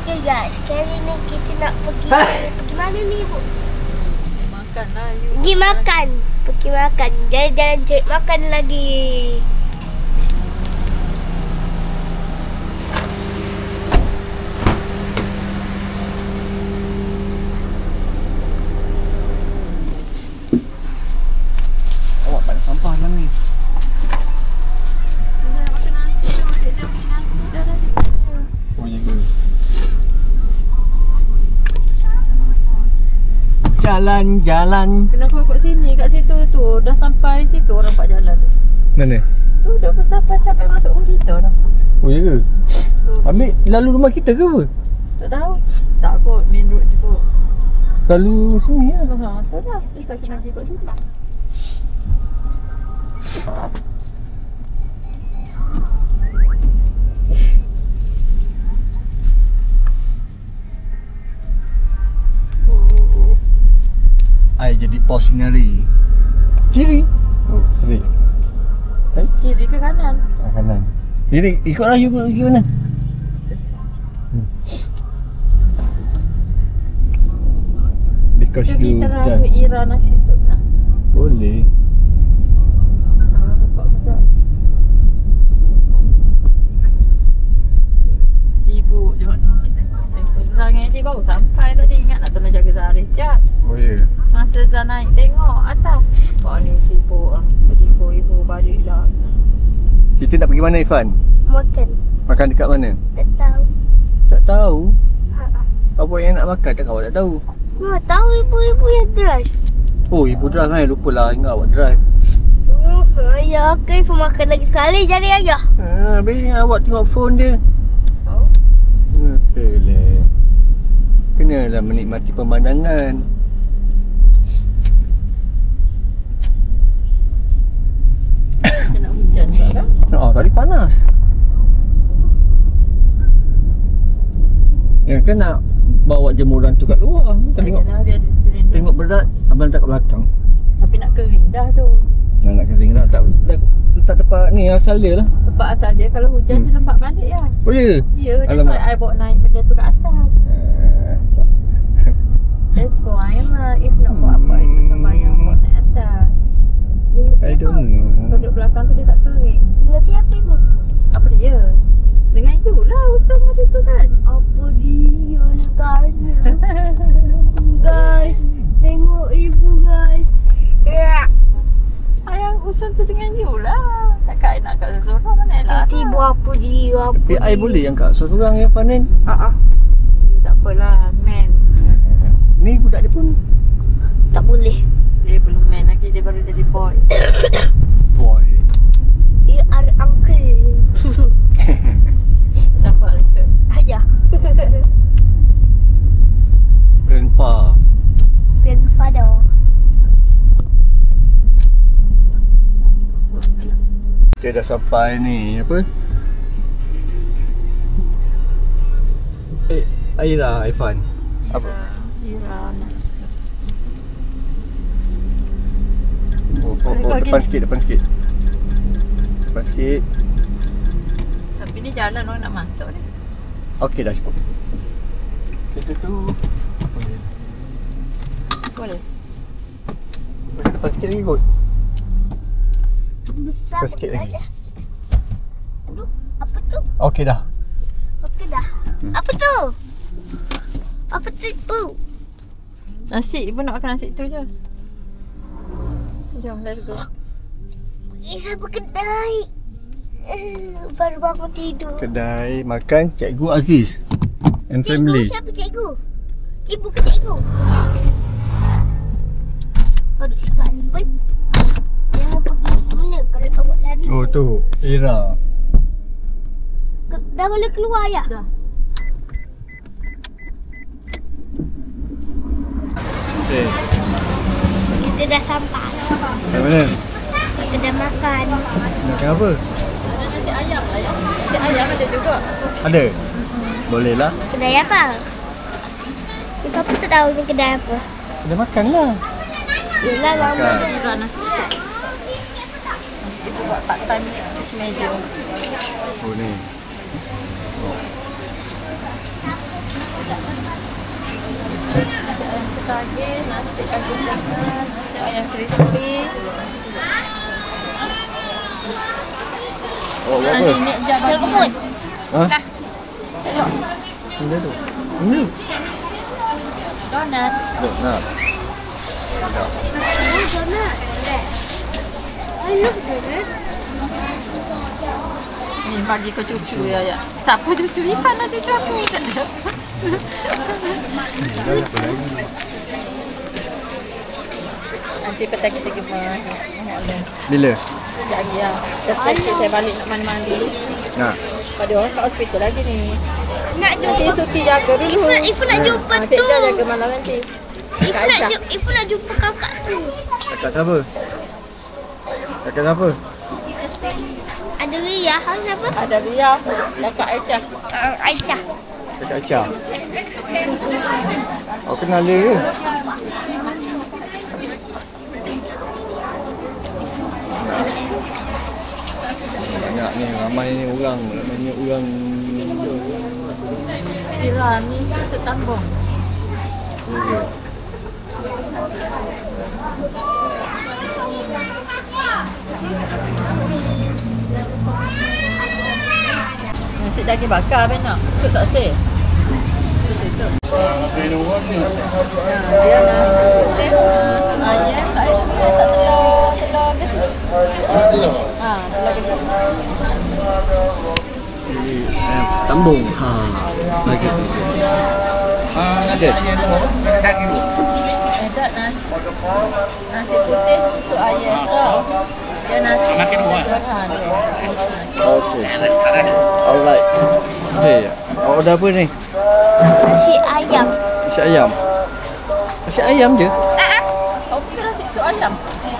Okay guys, kali ni kita nak pergi mana ni ibu? Makan lah you. Pergi makan. Pergi makan. Jalan-jalan cari makan lagi. Awak tak ada sampah dalam ni. Oh ya ke? Jalan-jalan. Kenapa kat sini, kat situ tu. Dah sampai situ orang pak jalan tu. Mana? Tu dah sampai masuk rumah kita dah. Oh ya ke? Ambil lalu rumah kita ke apa? Tak tahu. Tak kot, main road je kot. Lalu sini lah. Ha, tu dah. Terus aku nak pergi kat sini. I jadi pos sinari. Kiri. Oh, straight. Kiri ke kanan? Kanan. Jadi ikutlah you pergi mana? Because Kita you terawih Ira nasi sup nak. boleh. Buka budak. Sibuk je maknanya kita. Sangat ni baru sampai tadi. Ingat nak tolong jaga Zarif jap. Oh ya. Masa Zah naik tengok atas. Kau ni sibuk lah. Jadi ibu balik dah. Kita nak pergi mana Irfan? Makan. Makan dekat mana? Tak tahu. Tak tahu. Ha. Apa yang nak makan tak awak tak tahu. Tahu ibu-ibu yang drive. Oh, ibu drive kan? Lupalah ingat awak drive. Ya, okey. Makan lagi sekali jadi aja. Habis awak tengok phone dia. Oh. Apalah. Kenalah menikmati pemandangan. Macam nak hujan tak kan? Tadi panas. Ya kan nak bawa jemuran tu kat luar. Tengok Yalah, biar duduk situ random. tengok berat abang letak kat belakang. Tapi nak kering dah tu. Nak kering dah. Tak letak tempat ni asal dia lah. Tempat asal dia kalau hujan dia lembat balik lah. Oh ya? Ya, that's Alamak. why I bawa naik benda tu kat atas. That's why lah. If nak buat apa, I susah bayang bawa naik atas. I don't know. Kalau duduk belakang tu dia tak kering. Dengan siapa ibu? Apa dia? Dengan you lah usung ada tu kan. Apa dia tanya? Guys, tengok ibu guys. Ya. Yang usung tu dengan you lah. Takkan I nak kat seseorang mana lah. Tiba-tiba apa dia? Apa Tapi I dia? boleh yang kat seorang yang panen. Dia tak apalah, man. Ni budak dia pun Tak boleh. Dia belum man lagi, dia baru jadi boy. boy. Dia are uncle. Siapa uncle? Aja. Grandpa. Grandfather. Kita dah sampai ni apa? Aira Irfan. Apa? Ira nasi sup. Depan sikit, depan sikit. Depan sikit. Tapi ni jalan orang nak masuk ni. Okey dah cukup. Kita tu Boleh. depan sikit lagi kot. Besar. Depan sikit lagi. Aduh, apa tu? Okey dah. Okey dah. Apa tu? Apa tu ibu? Nasi, ibu nak makan nasi tu je. Jom, let's go. Pergi sampai kedai. Baru bangun tidur. Kedai makan Cikgu Aziz and family. Cikgu siapa cikgu? Ibu ke cikgu? Aduh sekali pun. Jangan pergi mana kalau awak lari. Oh tu, Ira. Dah boleh keluar ya? Dah. Okay. Kita dah sampai. Kat mana? Kita dah makan. Nak makan apa? Ada nasi ayam lah ya. Nasi ayam ada juga. Ada? Boleh lah. Kedai apa? Kita pun tak tahu ni kedai apa. Ada makan lah. Yelah lama. Makan. Ira nasi sup. Ibu buat part time cuci meja. Oh ni. Oh. Ketagih, nasi kacang jangan, nasi ayam crispy. Oh, buat apa? Tengok food. Ha? Dah. Tengok. Ini tu. Ini. Donat. Nah. Ini donat. I love donat. Ni bagi ke cucu ya. Siapa cucu? Ifan lah cucu aku. Nanti petang kita pergi Bila? sekejap lagi lah. Saya balik nak mandi-mandi dulu. Nah. Pada orang kat hospital lagi ni. Nak Nanti jumpa. Suti jaga dulu. Ifu nak jumpa tu. Cikgu jaga malam nanti. Ifu nak jumpa kakak tu. Kakak siapa? Kakak siapa? Ada Ria. Siapa? Ada Ria. Kakak Aisyah. Aisyah. Kakak Acha. Awak kenal dia ke? Banyak ni, ramai ni orang. Ramai orang. Ira ni susu tambung. Ya. Nasi daging bakar apa nak? Sup tak sih? Sup. Dia nasi putih, ayam, tak telur ke? Telur gitu. Tambung. Ha. Lagi tu. Nasi ayam dulu. Daging dulu. Ada nasi putih, susu ayam tau. Dia nasi. Makan dua. Okey. Alright. Hey, awak order apa ni? Nasi ayam. Nasi ayam. Nasi ayam je? Awak bukan nasi sup ayam?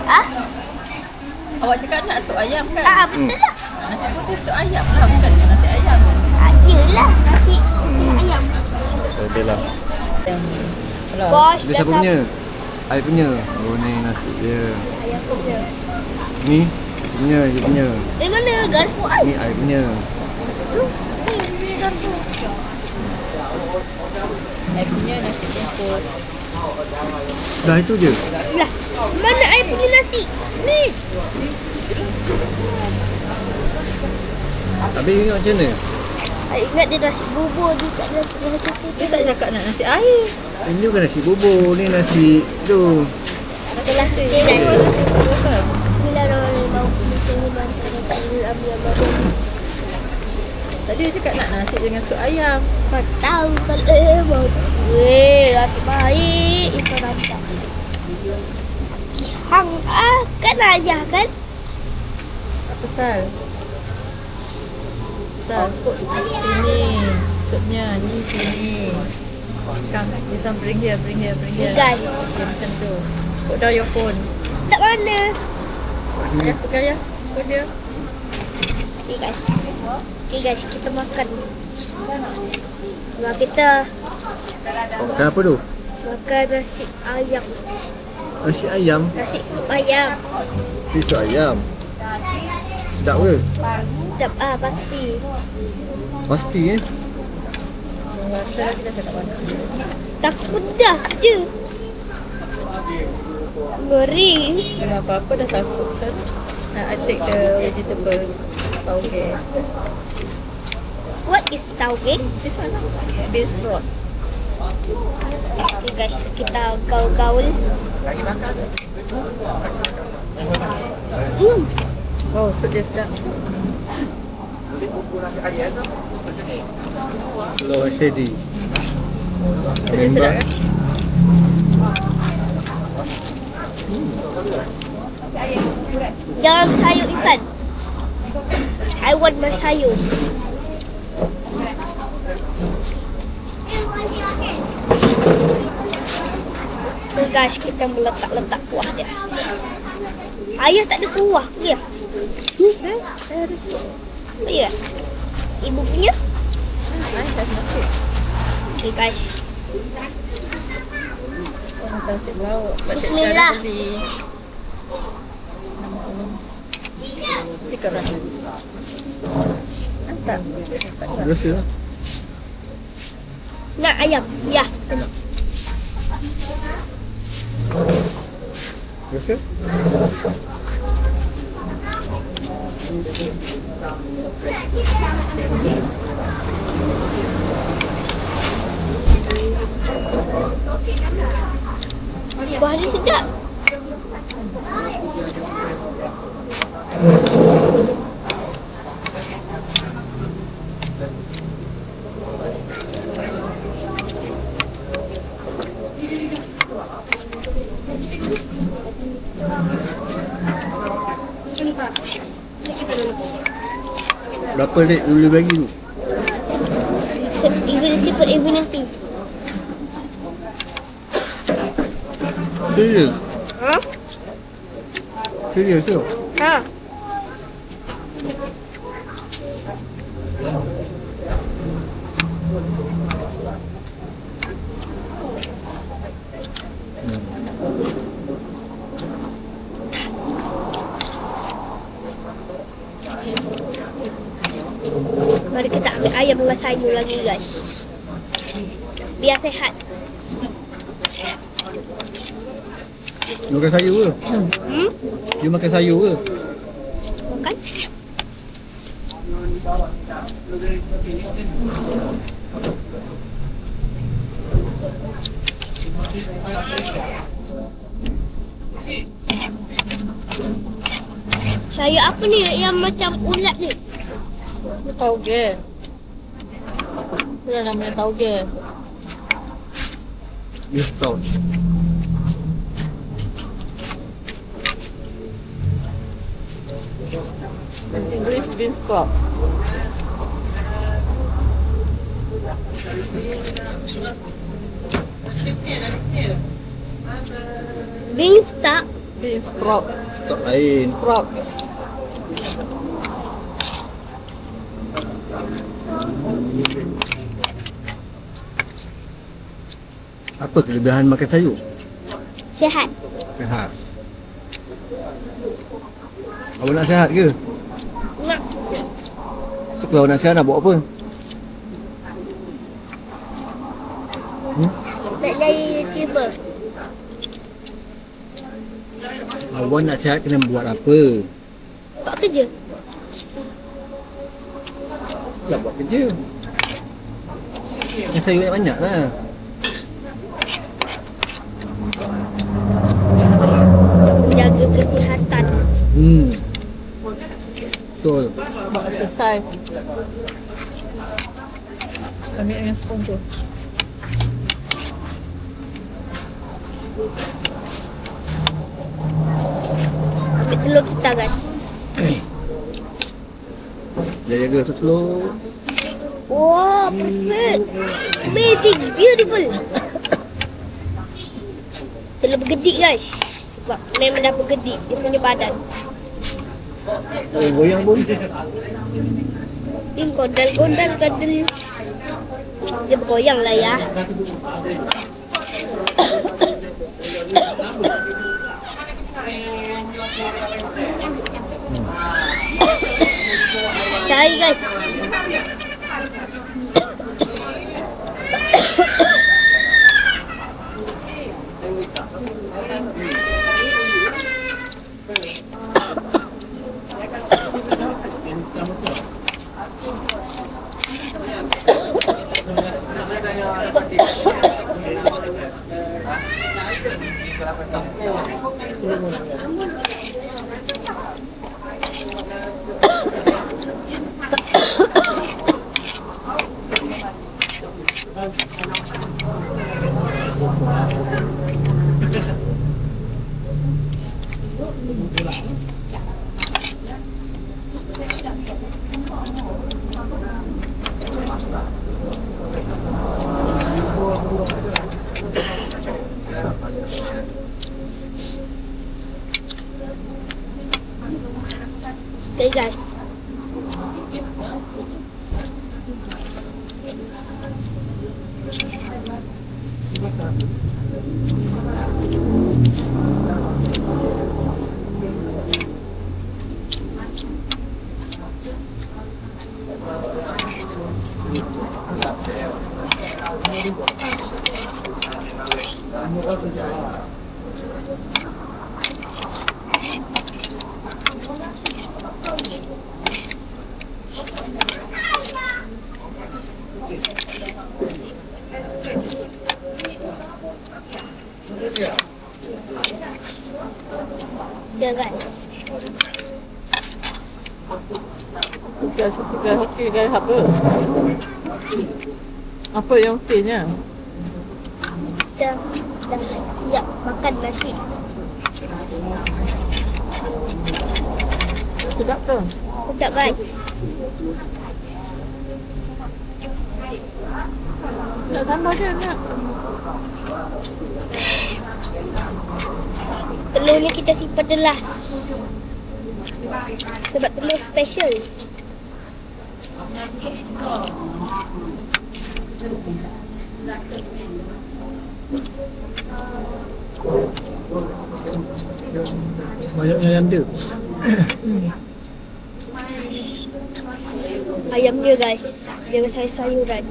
Ah? Awak cakap nak sup ayam kan? Betul lah. Nasi putih sup ayam lah, bukan nasi ayam. Yelah, nasi ayam. Okey lah. Bos, Dia siapa punya? I punya. Oh ni nasi dia. Ayam punya. Ni punya, dia punya. Dari mana? Garfu ai. Ni I punya. Ni garfu. Saya punya nasi jemput. Dah itu je. Lah, mana ai punya nasi? Ni. Habis ingat macam mana? I ingat dia nasi bubur dia tak ada nasi tu. Dia tak cakap nak nasi air. Ini bukan nasi bubur, ni nasi tu. Okeylah. Okey guys. Bismillahirrahmanirrahim. Tadi dia cakap nak nasi dengan sup ayam. Tak tahu kalau weh, nasi baik Ifan rasa. Hang kan ayah kan? Apa Sal? Sal, sini supnya, ni sini. Come, this one bring here. Guys. Okay, macam tu. Put down your phone. Tak mana? Ayah pegang ya. Put dia. Okay guys. Okay guys, kita makan. Nah, kita Oh, makan apa tu? makan nasi ayam. Nasi ayam. Nasi sup ayam. Susu ayam. Sedap ke? Sedap pasti. Pasti Rasa lagi dah tak banyak. Tak pedas je. Ngeri. Memang apa-apa dah takut kan. I take the vegetable tauge. What is tauge? This one lah. Beef broth. Okay guys, kita gaul-gaul. Lagi bakar tu. Hmm. Oh, sup dia sedap. Loh steady. Sup dia sedap kan? Jangan sayur Ifan. I want my sayur. So guys, kita meletak-letak kuah dia. Ayah tak ada kuah ke ya? Ada sup. Oh ya? Ibu punya? I dah masuk. Okay guys. Orang tasik lauk. Bismillah. Tiga rasa. Hantar. Rasa lah. Nak ayam. Ya. Enak. Rasa? Buah dia sedap. Berapa dek boleh bagi tu? Infinity per infinity. Serius? Ha? Serius tu? Ha. Mari kita ambil ayam dengan sayur lagi guys. Biar sehat. Dia makan sayur ke? Dia makan sayur ke? Makan. Sayur apa ni yang macam ulat ni? Tauge. Dia namanya tauge. Dia tahu. English bean sprout. Beans tak? Bean sprout. Stok lain. Sprout. Apa kelebihan makan sayur? Sihat. Sehat. Awak nak sihat ke? Nak. So, kalau nak sihat nak buat apa? Nak jadi YouTuber. Awak nak sihat kena buat apa? Buat kerja. Tak buat kerja. Yang sayur banyak lah. Jaga kesihatan. Betul. Buat exercise. Ambil dengan spoon tu. Ambil telur kita guys. Dia jaga tu telur. Wow, perfect. Amazing, beautiful. Telur bergedik guys. Sebab memang dah bergedik dia punya badan. Goyang pun. Tim gondal-gondal kadal. Dia bergoyang lah ya. Cari guys. Okay guys. Guys, okey guys apa? Apa yang okeynya? Dah siap makan nasi. Sedap tu. Sedap guys. Tak tambah je nak. Telur ni kita simpan the last. Sebab telur special. Banyaknya ayam dia. Ayamnya guys, dengan sayur-sayuran.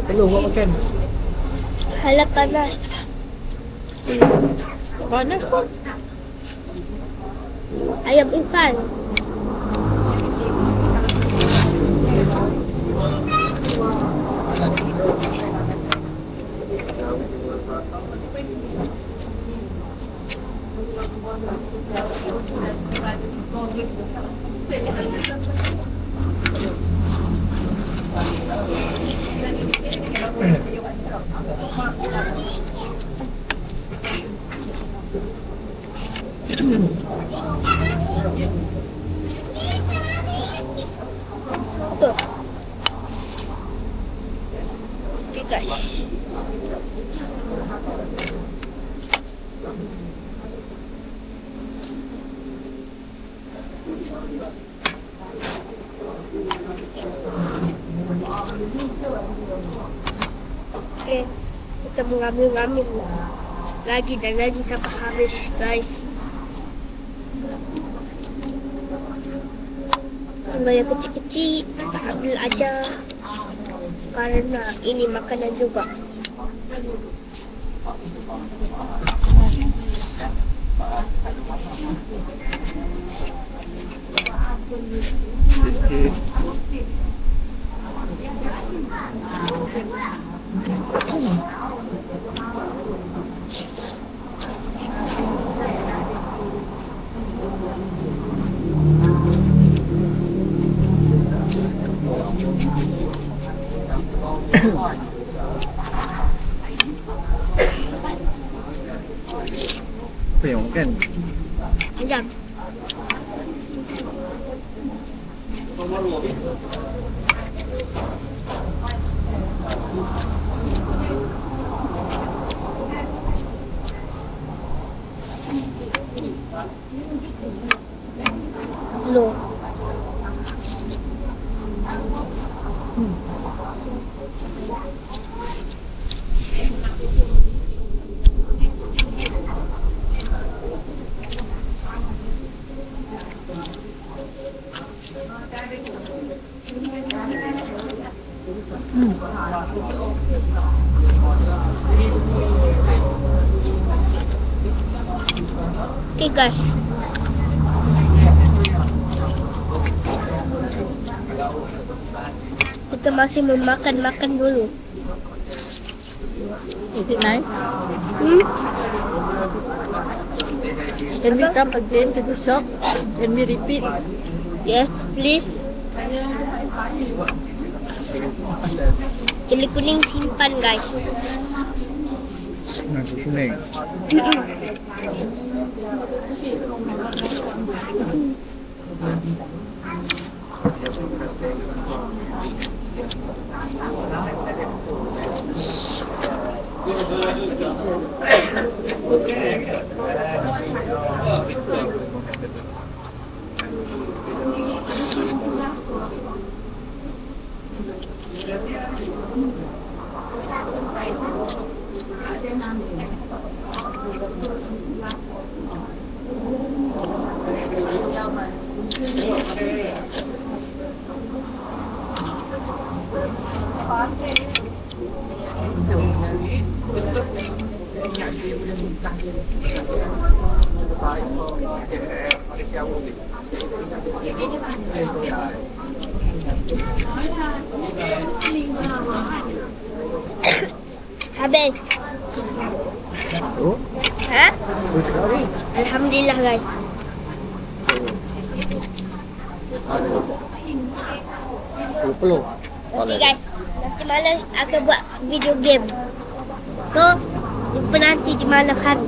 Telur buat makan. Halap panas. Panas pun. Ayam Irfan. Apa? Okay guys. Okay, kita mengambil-ngambil lagi dan lagi sampai habis guys. Yang kecil-kecil kita ambil aja karena ini makanan juga. Apa yang makan? Ayam. No. Okay guys. Kita masih memakan-makan dulu. Is it nice? Hmm? Can we come again to the shop? Can we repeat? Yes, please. Cili kuning simpan guys. Nasi kuning. Malaysia. best. Oh, Ha? oh cakap apa? Alhamdulillah guys. Peluk. Okay guys, nanti malam akan buat video game. So, jumpa nanti di malam hari.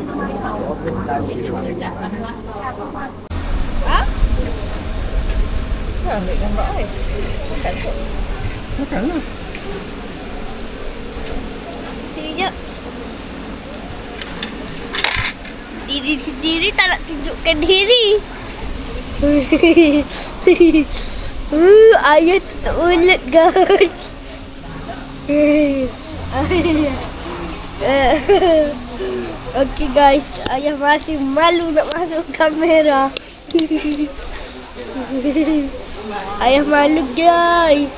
Ha? Ambil gambar air. Makanlah. Sekejap. Diri sendiri tak nak tunjukkan diri. Ayah tutup mulut guys. Okay guys, ayah masih malu nak masuk kamera. Ayah malu guys.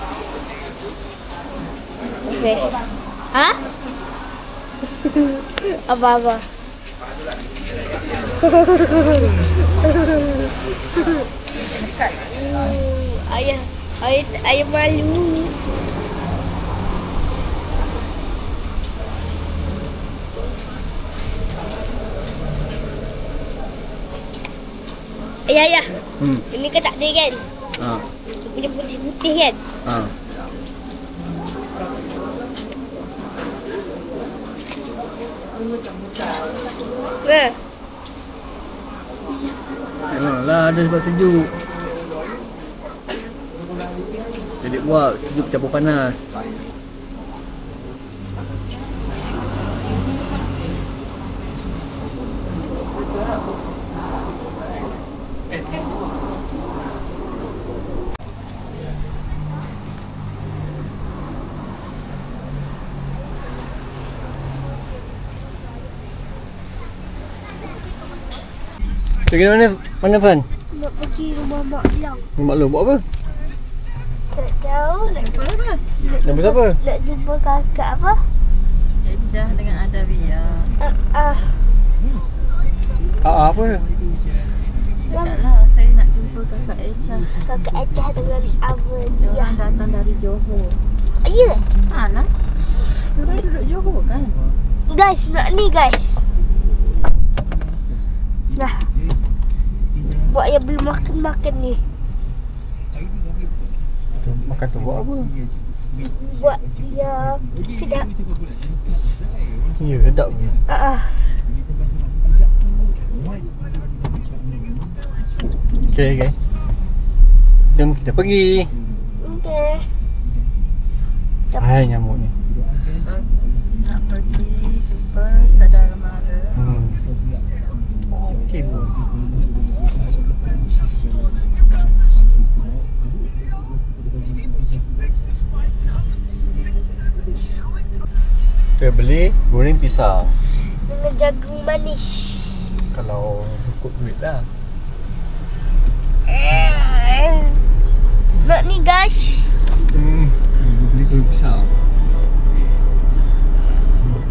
Okay. Ha? Apa-apa? Ayah malu. Ayah. Ini kan tak ada kan? Ha. Ini putih-putih kan? Ha. Lah ada sebab sejuk. Jadi buat sejuk campur panas. Pergi mana Fan? Nak pergi rumah Mak Long. Mak Long buat apa? Tak tahu nak Nama siapa? nak jumpa kakak apa? Ejah dengan Adavia. Apa? Cakaplah saya nak jumpa kakak Ejah. Kakak Ejah dengan Amelia. Diorang datang dari Johor. Ya. Mana? Diorang duduk Johor kan? Guys, nak ni guys. Nah. Buat yang belum makan ni. Makan tu buat apa? Buat yang sedap. Ya, sedap ni. Okay. Jom kita pergi. Okay. Hai nyamuk ni. Nak pergi Super Sadar Mara. Okay pun. Kita beli goreng pisang. Dengan jagung manis. Kalau cukup duit lah. Nak ni guys. Beli goreng pisang.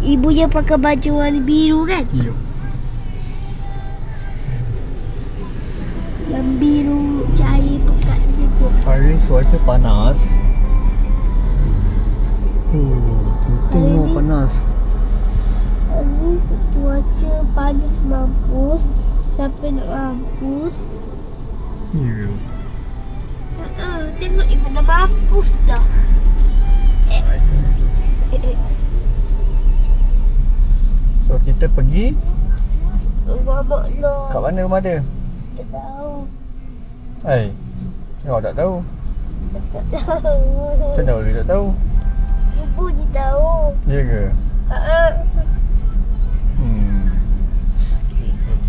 Ibu yang pakai baju warna biru kan? Ya. Yang biru cair pekat situ. Hari ni cuaca panas. Tengok panas. Hari cuaca panas mampus. Sampai nak mampus. Ya. Tengok Ivan dah mampus dah. So kita pergi Rumah Mak Long. kat mana rumah dia? Tak tahu. Awak tak tahu. Tak tahu. Macam mana boleh tak tahu? Ibu je tahu. Ya ke?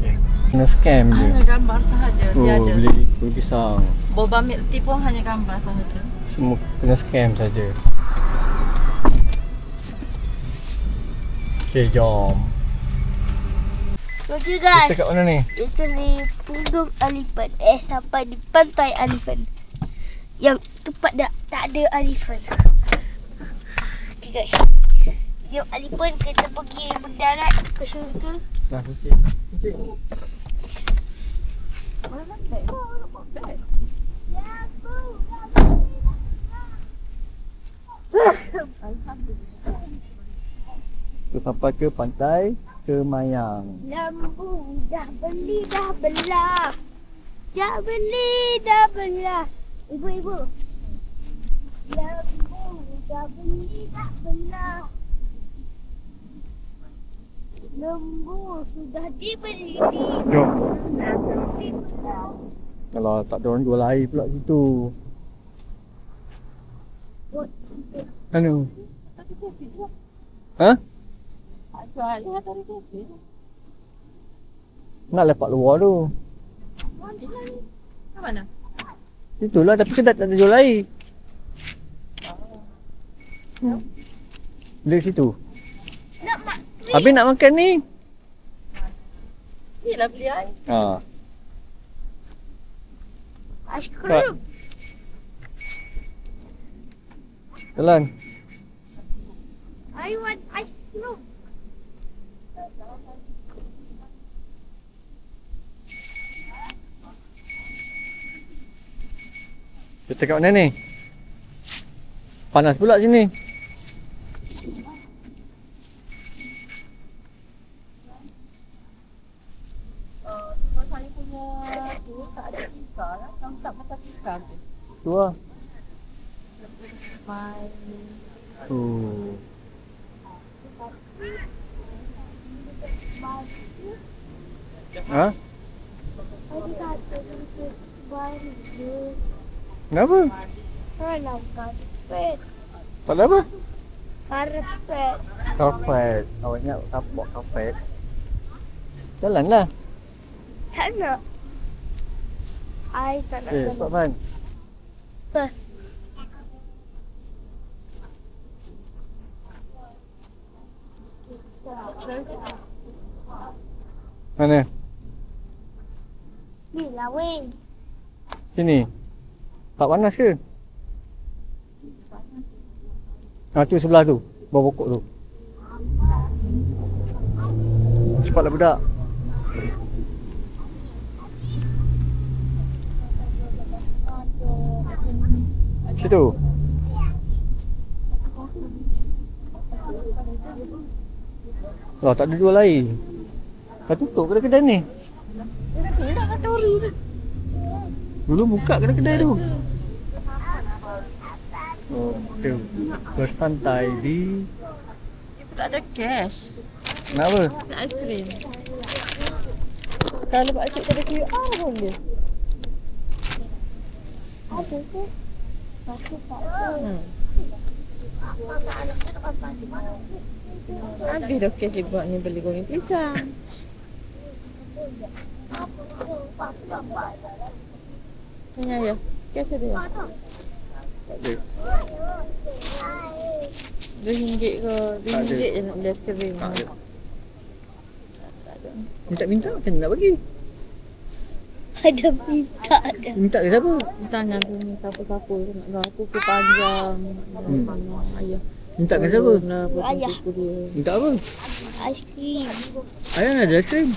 Okay. Kena scam je. Hanya gambar sahaja. Dia ada. Beli goreng pisang. Boba milk tea pun hanya gambar sahaja. Semua kena scam saja. Okay, jom. Okay guys. Kita kat mana ni? Kita di punggung elephant. Sampai di pantai elephant. Yang tempat tak ada elephant. Okay guys. Jom elephant kita pergi mendarat ke syurga. Dah, kucing. Mana beg? Beg. Alhamdulillah. Kita sampai ke pantai Kemayang. Lembu dah beli dah belah. Dah beli dah belah. Ibu. Lembu dah beli dah belah. Lembu sudah dibeli. Jom. Langsung dibelah. Kalau tak ada orang jual air pula situ. Mana? Tadi kopi tu. Ha? Jual lihat tadi kopi. Nak lepak luar tu. Mana? Itulah tapi kedai tak ada jual air. Dari situ. Nak mak. Habis nak makan ni. Ni lah beli air. Ha. Aiskrim. Jalan. I want ice cream. Kita kat mana ni? Panas pula sini. Cuma saya punya tu tak ada pizza lah. Kamu tak makan pizza ke? Tu lah. Mai. Oh. Ha? Tadi kata untuk baru je. Kenapa? Kalau karpet. Tak ada apa? Karpet. Karpet. Awak ingat bawa karpet. Jalanlah. Tak nak. I tak nak Cepat Fan. Apa? Mana? Ni lah weh. Sini. Tak panas ke? Ha, tu sebelah tu. Bawah pokok tu. Cepatlah budak. Situ. Lah tak ada jual air. Dah tutup kedai-kedai ni. Ni dah kata ori dah. Dulu buka kedai-kedai tu. Oh, kita bersantai di... Tak ada cash. Kenapa? Nak aiskrim. Kalau pakcik tak ada QR pun dia. Ada ke? Aku tak tahu. Habis dah cash dia buat ni beli goreng pisang. Tanya ya. Cash ada ya? Tak ada. RM2 ke? Tak ada. RM2 je nak beli aiskrim. Tak ada. Tak ada. Minta macam mana nak bagi? Ada pizza ada. Minta ke siapa? Tanya tu ni siapa-siapa tu nak gak aku ke panjang. Ayah. Minta ke siapa? Ayah. Dia. Minta apa? Aiskrim. Ayah nak ada aiskrim.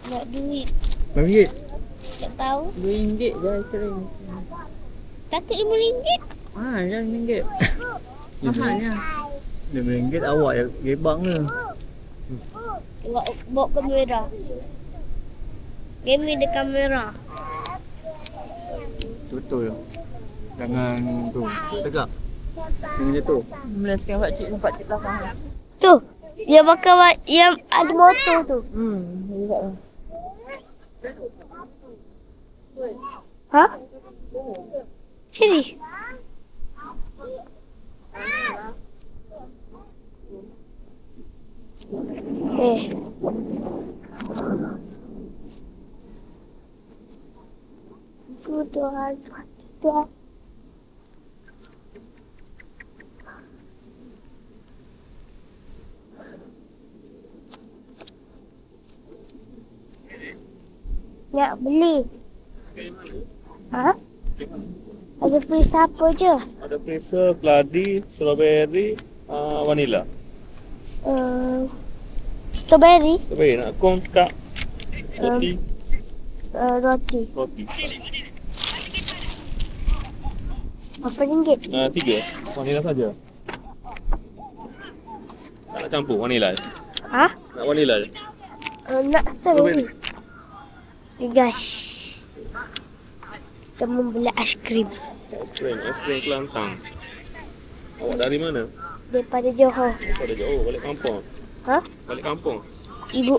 Nak duit. RM5. Tak tahu. RM2 je aiskrim. Takut RM5. Jangan RM2. Mahalnya. RM5 awak yang gebang ke? Bawa kamera. Game ada kamera. Betul. Jangan tu. Tegak. Jangan jatuh. Melaskan pakcik belakang. Tu. Dia pakai yang ada motor tu. Juga lah. Ha? Sini. Tuhan. Nak beli. Ha? Ada perisa apa je? Ada perisa, keladi, strawberry, vanilla. Strawberry. Strawberry nak kong kak roti. Roti. Roti. Berapa ringgit? 3. Vanilla saja. Tak nak campur vanila je? Ha? Nak vanila je? Nak strawberry. Okay guys. Kita membelah aiskrim. Aiskrim Kelantan. Awak dari mana? Daripada Johor. Daripada jauh, balik kampung. Ha? Balik kampung. Ibu.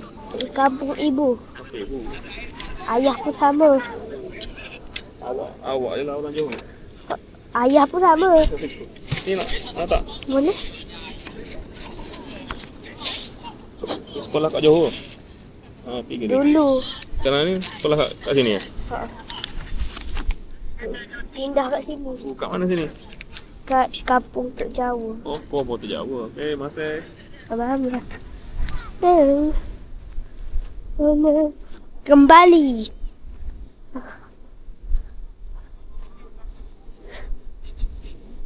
Kampung ibu. Apa ibu? Ayah pun sama. Awak je lah orang Johor. Ayah pun sama. Ni nak tak? Mana? Sekolah kat Johor. Ha, pergi dia. Dulu. Sekarang ni sekolah kat sini ya? Ha. Pindah kat sini. Kat mana sini? Kat kampung Tok Jawa. Oh, Port Jawa. Okey, masih. Alhamdulillah. Kembali.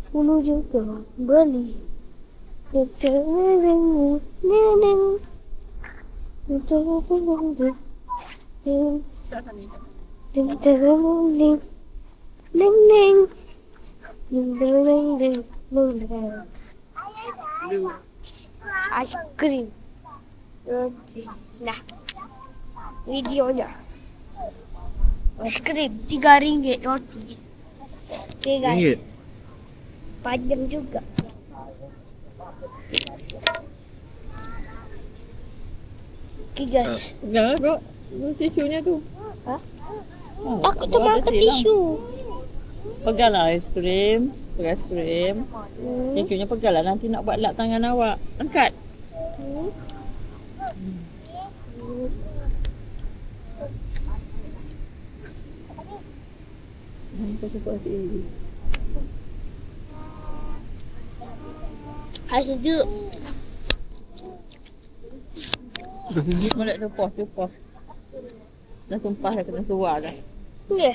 Menuju kembali. Aiskrim. Nah. Videonya. Aiskrim RM3 roti. Okay guys. RM1. Panjang juga. Okay guys. Jangan bro. Tisunya tu. Ha? Oh, Takut termakan tisu. Peganglah aiskrim. Pegang aiskrim. Tisunya peganglah. Nanti nak buat lap tangan awak. Angkat. Sejuk. Boleh tu pos. Dah tumpah dah kena keluar dah. Ya.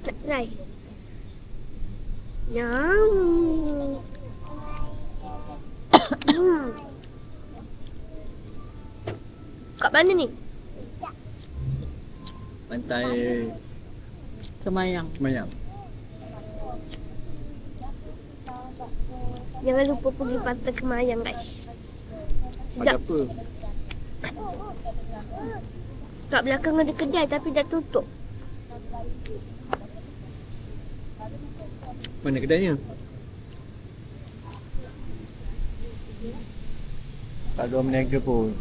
Nak try. Nyam. Kat mana ni? Pantai Semayang. Semayang. Jangan lupa pergi pantai Kemayang guys. Pantai apa? Kat belakang ada kedai tapi dah tutup. Mana kedainya? Tak ada orang berniaga pun.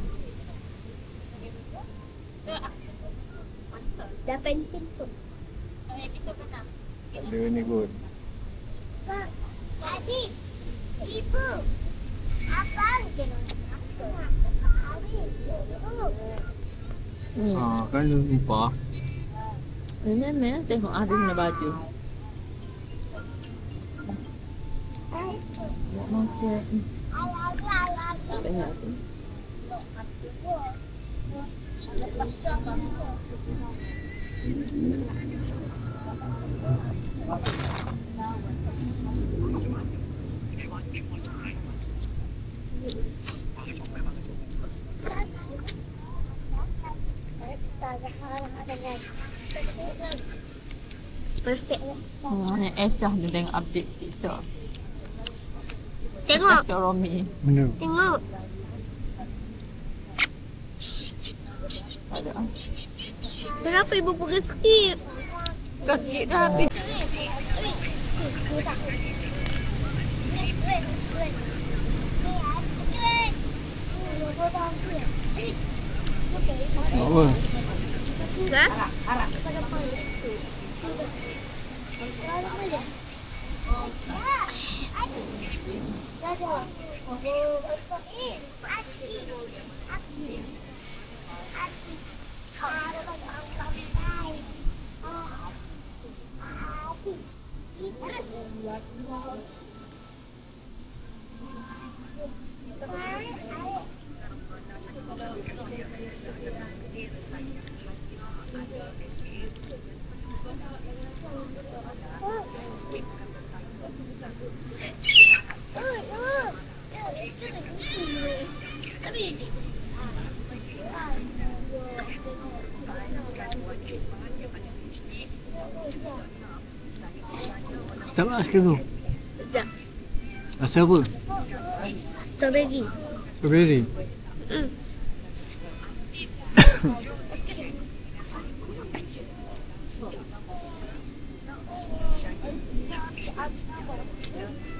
Dah pencen tu. Tak ada ni kot. Jadi, ibu. Abang je. Kan lupa. Ini tengok ada ni baju. Okey. Tengok tu. Perfect. Ni Echah dia tengok update TikTok. Tengok. TikTok Romi. Mana? Tengok. Tak ada. Kenapa ibu pergi skip? Kau sikit dah habis. Apa? Tak apa aiskrim tu. Sedap. Rasa apa? Strawberry. Strawberry.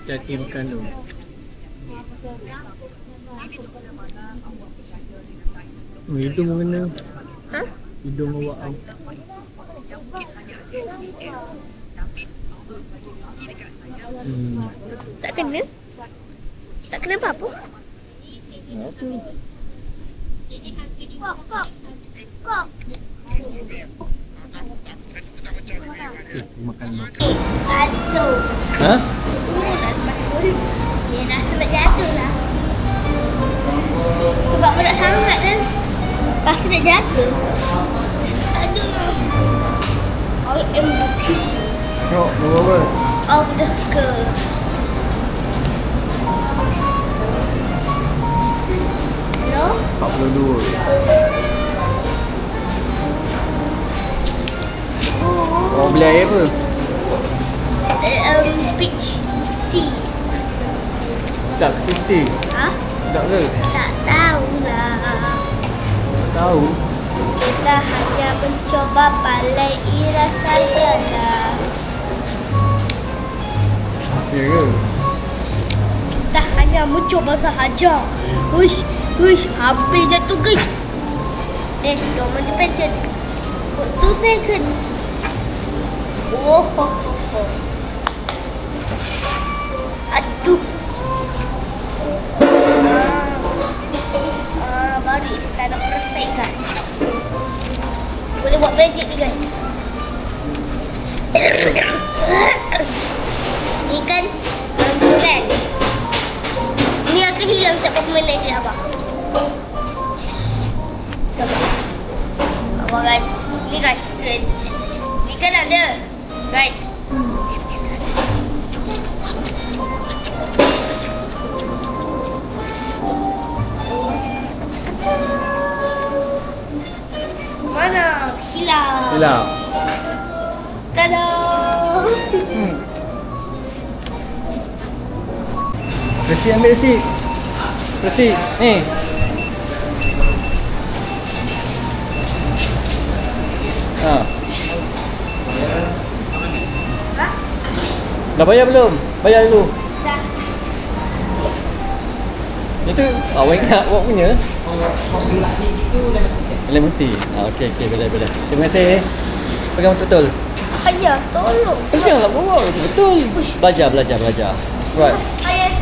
Hati makan tu. Hidung mana? Ha? Hidung awak au. Tak kena? Tak kena apa-apa? Apa? Makan tu. Aduh. Ha? Dia rasa nak jatuh lah. Sebab berat sangat kan. Pasti nak jatuh. Aduh. I am looking Tengok, nombor apa? of the girl. Hello? 42. Oh. Awak beli air apa? Peach tea. Tak, kristi. Ha? Tak ke? Tak tahulah. Tak tahu. Kita hanya mencoba palai ira sajalah. Ya ke? Kita hanya mencoba sahaja. Hush, hampir jatuh guys. Normal depension. 2 second. Oh, ho, ho, ho. Aduh. Baru istana perfect kan. Boleh buat magic ni guys. Ni kan tu kan. Ni akan hilang tak berapa minit je abang. Abang guys. Ni guys kan. Ni kan ada. Guys. Mana? Hilang. Hilang. Tada. Resi ambil resi. Resi, ni. Ha. Ha? Dah bayar belum? Bayar dulu. Dah. Itu awak ingat awak punya? Lemon tea. Okey, boleh. Terima kasih. Pegang betul-betul. Ayah, tolong. Janganlah bawa betul. Belajar. Right. Ayah.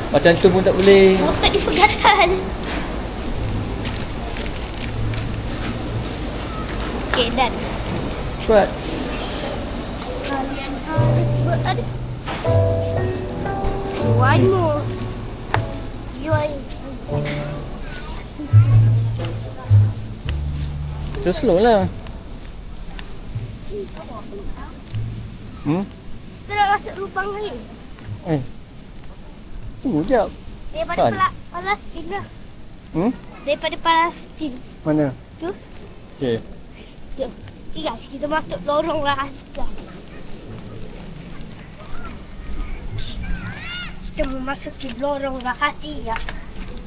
Macam tu pun tak boleh. Otak di pegatan. Okey, dah. Right. Kalian harus berada. One more. You are Tu slow lah. Kita nak masuk lubang lagi. Tunggu jap. Daripada Kan? Palestin lah. Daripada Palestin. Mana? Tu. Okey. Jom. Okay guys, kita masuk lorong rahsia. Kita memasuki lorong rahasia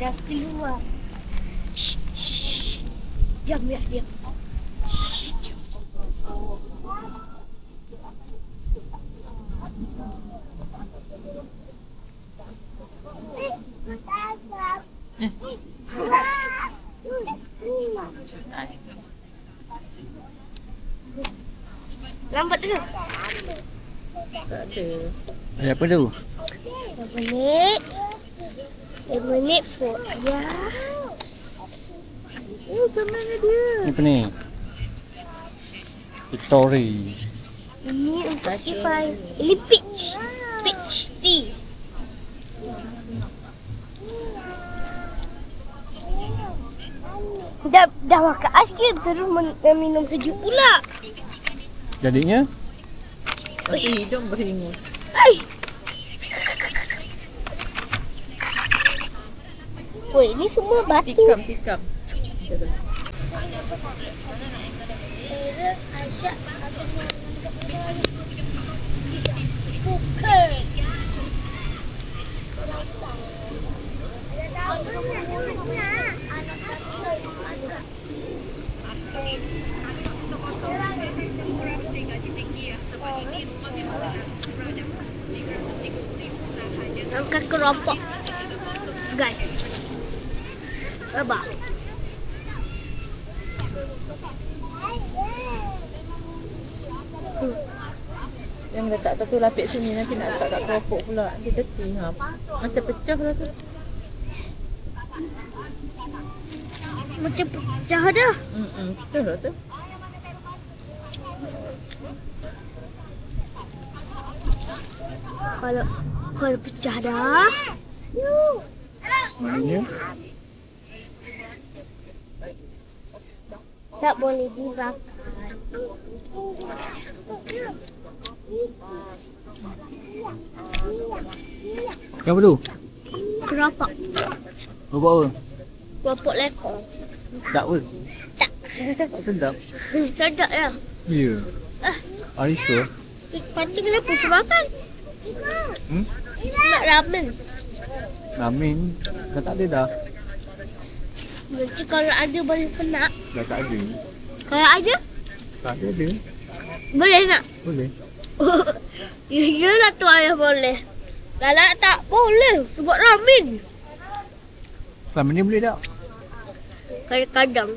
dan keluar. Shh. Diam. Shh, diam. Lambat ke? Tak ada. Apa tu? 5 minit for ya. Macam mana dia? Ni apa ni? Victory. Ini untuk Ifai. Ini peach tea. Dah makan aiskrim terus minum sejuk pula. Jadinya? Tapi hidung beringus. Ai. Woi, ini semua batu. Tikam. Bukan. Angkat keropok. Guys. Abah. Yang letak satu lapik sini nanti nak letak kat keropok pula. Dia dirty ha. Macam pecah lah tu. Macam pecah dah. Pecah lah tu. Kalau pecah dah. Maknanya Tak boleh dimakan. apa tu? Keropok. Keropok apa? Keropok lekor. Tak apa? Tak sedap. Sedap lah. Ya. Are you sure? Lepas tu kenapa saya makan? Nak ramen. Ramen dah tak ada dah. Nanti kalau ada boleh kena. Dah tak ada. Kalau ada, Tak ada. boleh nak? Boleh. Yelah tu ayah boleh. Lala tak boleh. Sebab ramen. Ramen ni boleh tak? Kadang-kadang.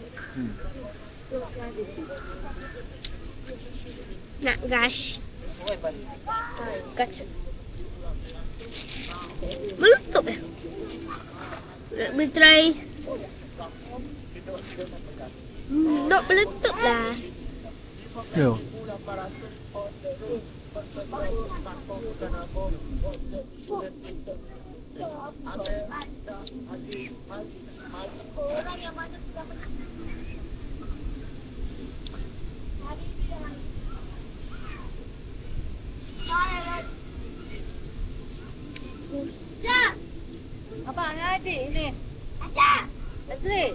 Nak gas. Gas. Meletup eh? Let me try. Nak meletup lah. Ya. Abang dengan adik ni. Asya. Azri.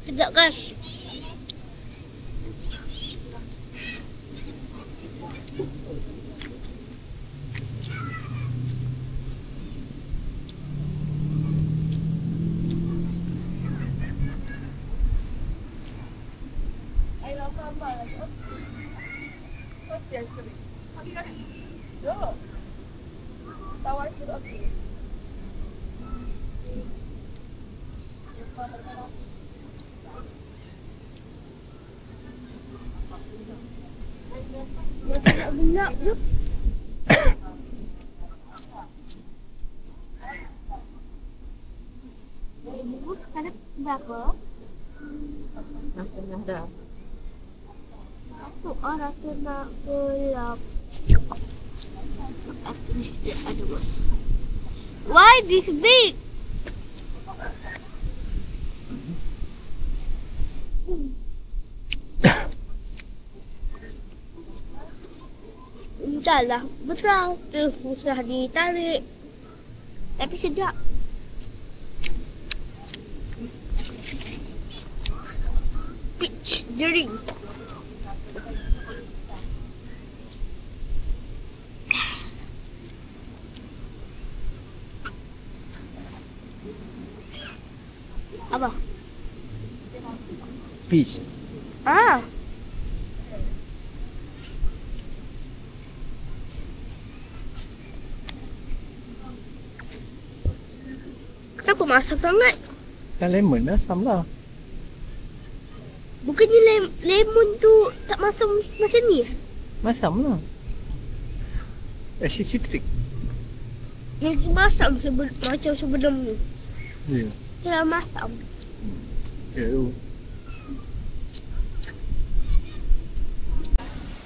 Sedap guys. Nak gelap tu. Ibu sekarang berapa? Dah tengah dah. Aku rasa nak gelap. Why this big? Entahlah, besar. Susah ditarik. Tapi sedap. Peach drink. Apa? Peach. Ah. Kenapa masam sangat? Kan lemon lah, asam lah. Bukannya lemon tu tak masam macam ni? Masam lah. Acid citric. Lagi masam macam sebelum ni. Ya. Terlalu masam. Ya tu.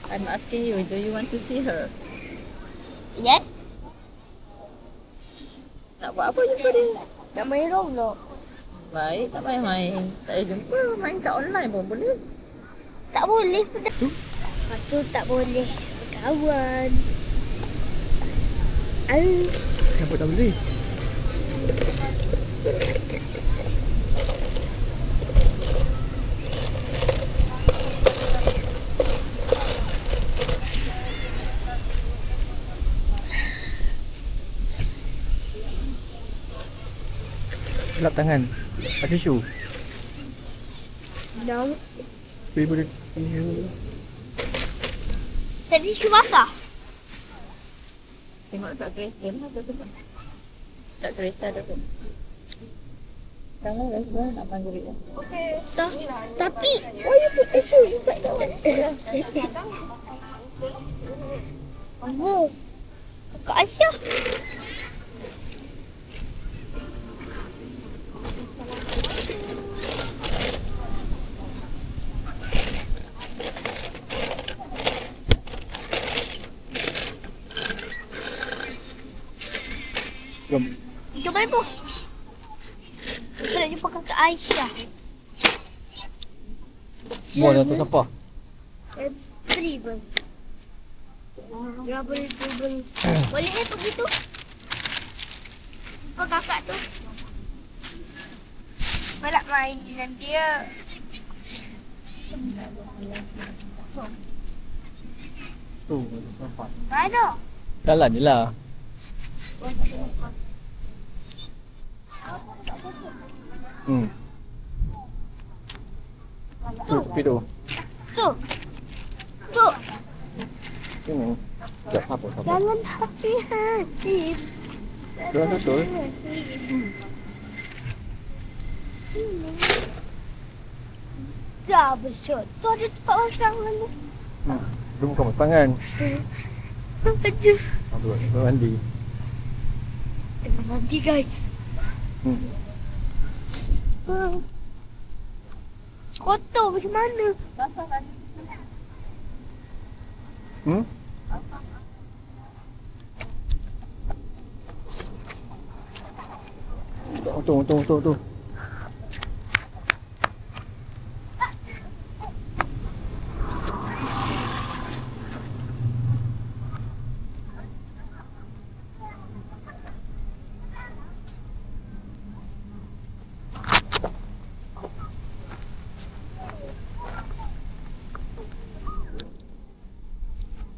I'm asking you, do you want to see her? Yes? Nak buat apa jumpa dia? Nak main Roblox. Baik, tak payah main. Tak payah jumpa, main kat online pun boleh. Tak boleh sudah. Lepas tu tak boleh berkawan. Kenapa tak boleh? Lap tangan. Ada tisu. No. Boleh boleh. Tak tisu basah. Tengok tak kereta ada tu. Tak kereta ada tu. Jangan lah sebenarnya nak panggil dia. Tapi why you put tisu inside that one? Oh. Kak Aisyah. Jom. Jom ibu. Kita nak jumpa kakak Aisyah. Semua dah tu siapa? Dribble. Dribble. Boleh pergi tu? Jumpa kakak tu. Balak main dengan dia. Tu, siapa? Mana? Jalan je lah. Tu, tepi tu. Tu. Tu. Sini. Sekejap, sabar. Jangan hati-hati. Dia betul. Dah betul. Tu ada tempat pasang mana? Dia bukan pasang tangan. Aduh. Aduh, dia mandi. Tengah mandi guys. Kotor macam mana? Basah kan? Tu.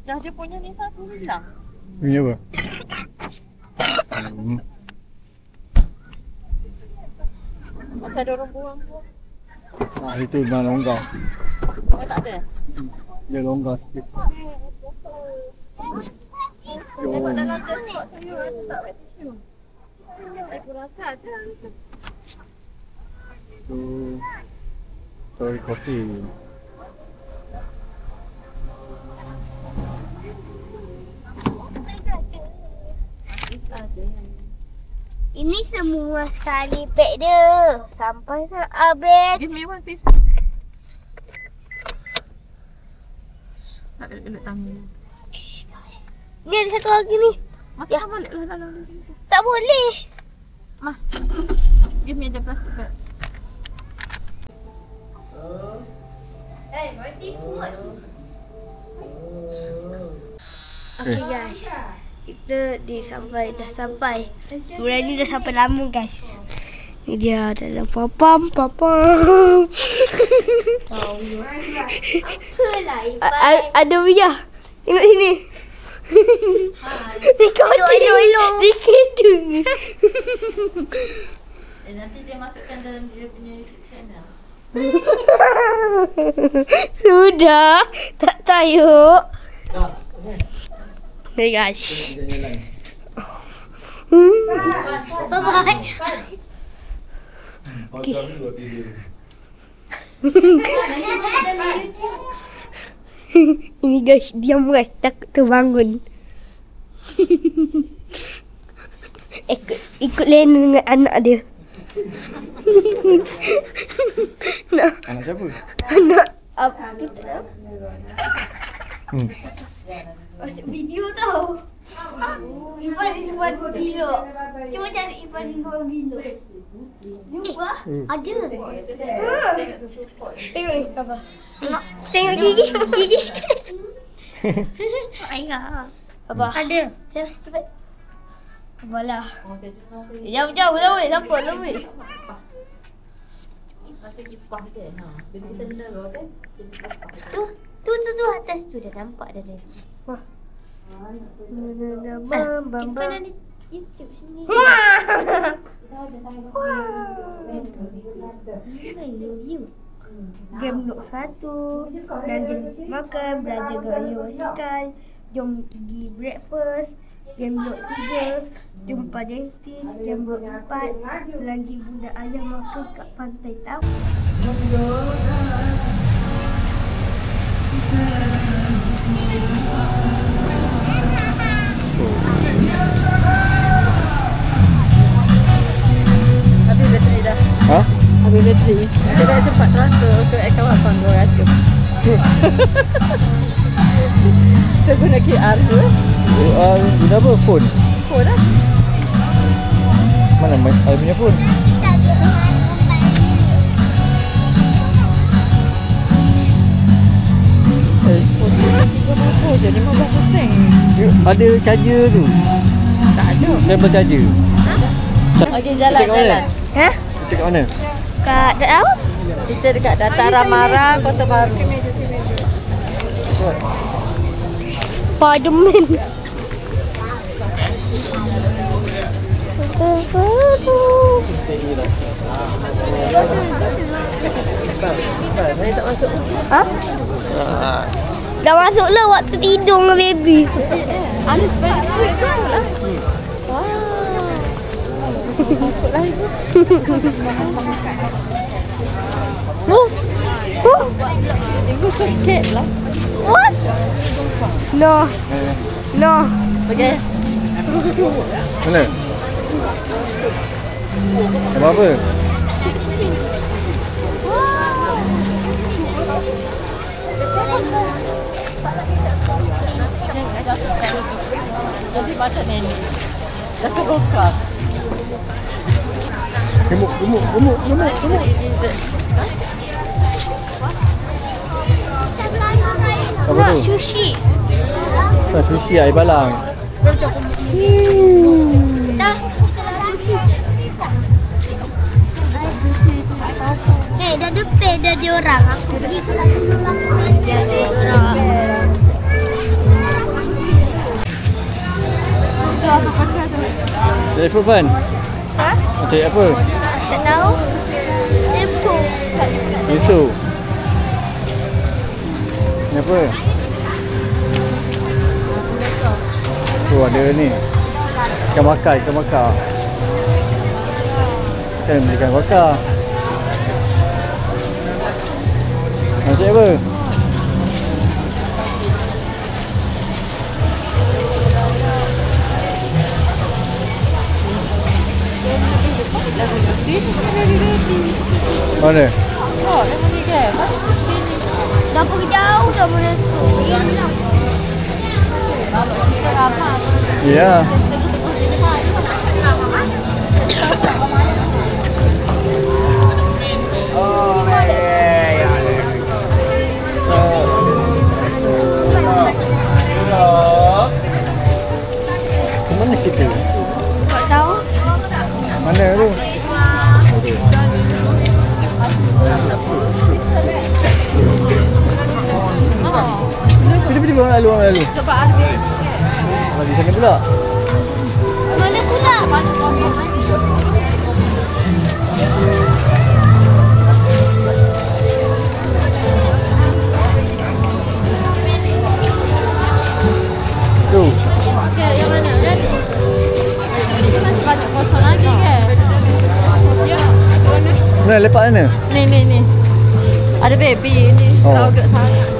Dah dia punya ni satu hilang. Ini apa? Macam ada orang buang. Itu memang longgar. Oh tak ada? Dia longgar sikit. Tengok dalam tembok saya ada tak wet tissue. Aku rasa ada. Tu Story Coffee. Ini semua sekali pack dia. Sampai nak habis. Give me one piece. Tak ada tangan. Ni ada satu lagi ni. Masukkan balik lah dalam. Tak boleh. Mah. Give me the plastic bag. Mati food. Okay guys. Kita dah sampai. Sebenarnya dah sampai lama guys. Ni dia dalam papam. Ada Wiyah. Tengok sini. Hello. Nanti dia masukkan dalam dia punya YouTube channel. Sudah. Tak tayuk. Hey guys. Bye-bye. Okay. Ini guys, diam guys, takut terbangun. Ikut Lena dengan anak dia. Anak siapa? Anak apa tu tak? Masuk video tau. Irfan di depan bilok. Cuba cari Irfan di depan bilok. Jumpa? Ada. Tengok ni, apa? Tengok gigi. Gigi. Ayah. Apa? Ada. Cepat. Apalah. Jauh-jauh lah weh. Siapa lah weh? Tu atas tu dah nampak dah dia. Wah. Irfan ada YouTube sini. Game Nook 1, belanja makan, belanja gaya basikal, jom pergi breakfast, game Nook 3, jumpa dentist, game Nook 4, belanja bunda ayah makan kat pantai Tamu. Habis bateri dah. Ha? Habis bateri. Saya dah sempat transfer ke akaun abang 200. Saya guna QR tu. Guna apa? Phone? Phone lah. Mana I punya phone? Oh, jadi 15%. Ada charger tu. Tak ada. Double charger. Okey, jalan. Ha? Kita kat mana? Kat tak tahu? Kita dekat Dataran Mara, Kota Baru. Spiderman. Saya tak masuk. Ha? Dah masuk lah waktu tidur dengan baby. Ada sebalik quick tu lah. Ikutlah ibu. Ibu so scared lah. What? No. Okay. Mana? Apa? Jadi macam nenek. Dah terbuka. Gemuk. Apa Nak tu? sushi. Sushi air balang. Dah. Dah depan dah dia orang. Aku pergi ke dalam dia orang. Cari fruit fun? Ha? Nak cari apa? Tak tahu. Info. Susu. Ni apa? Tu ada ni. Ikan bakar. Kita beli ikan bakar. Nak cari apa? Mana? Oh, dah pergi ke? Sini. Dah pergi jauh dah mana tu. Kalau kita ramah. Ya. Mana kita? Tak tahu. Mana tu? Pilih orang lalu. Sebab ada. Di sana pula. Mana pula? Tu. Okey, yang mana kan? Ini masih banyak kosong lagi ke? Ya, mana? Mana lepak mana? Ni. Ada baby ni. Oh. Crowded sangat.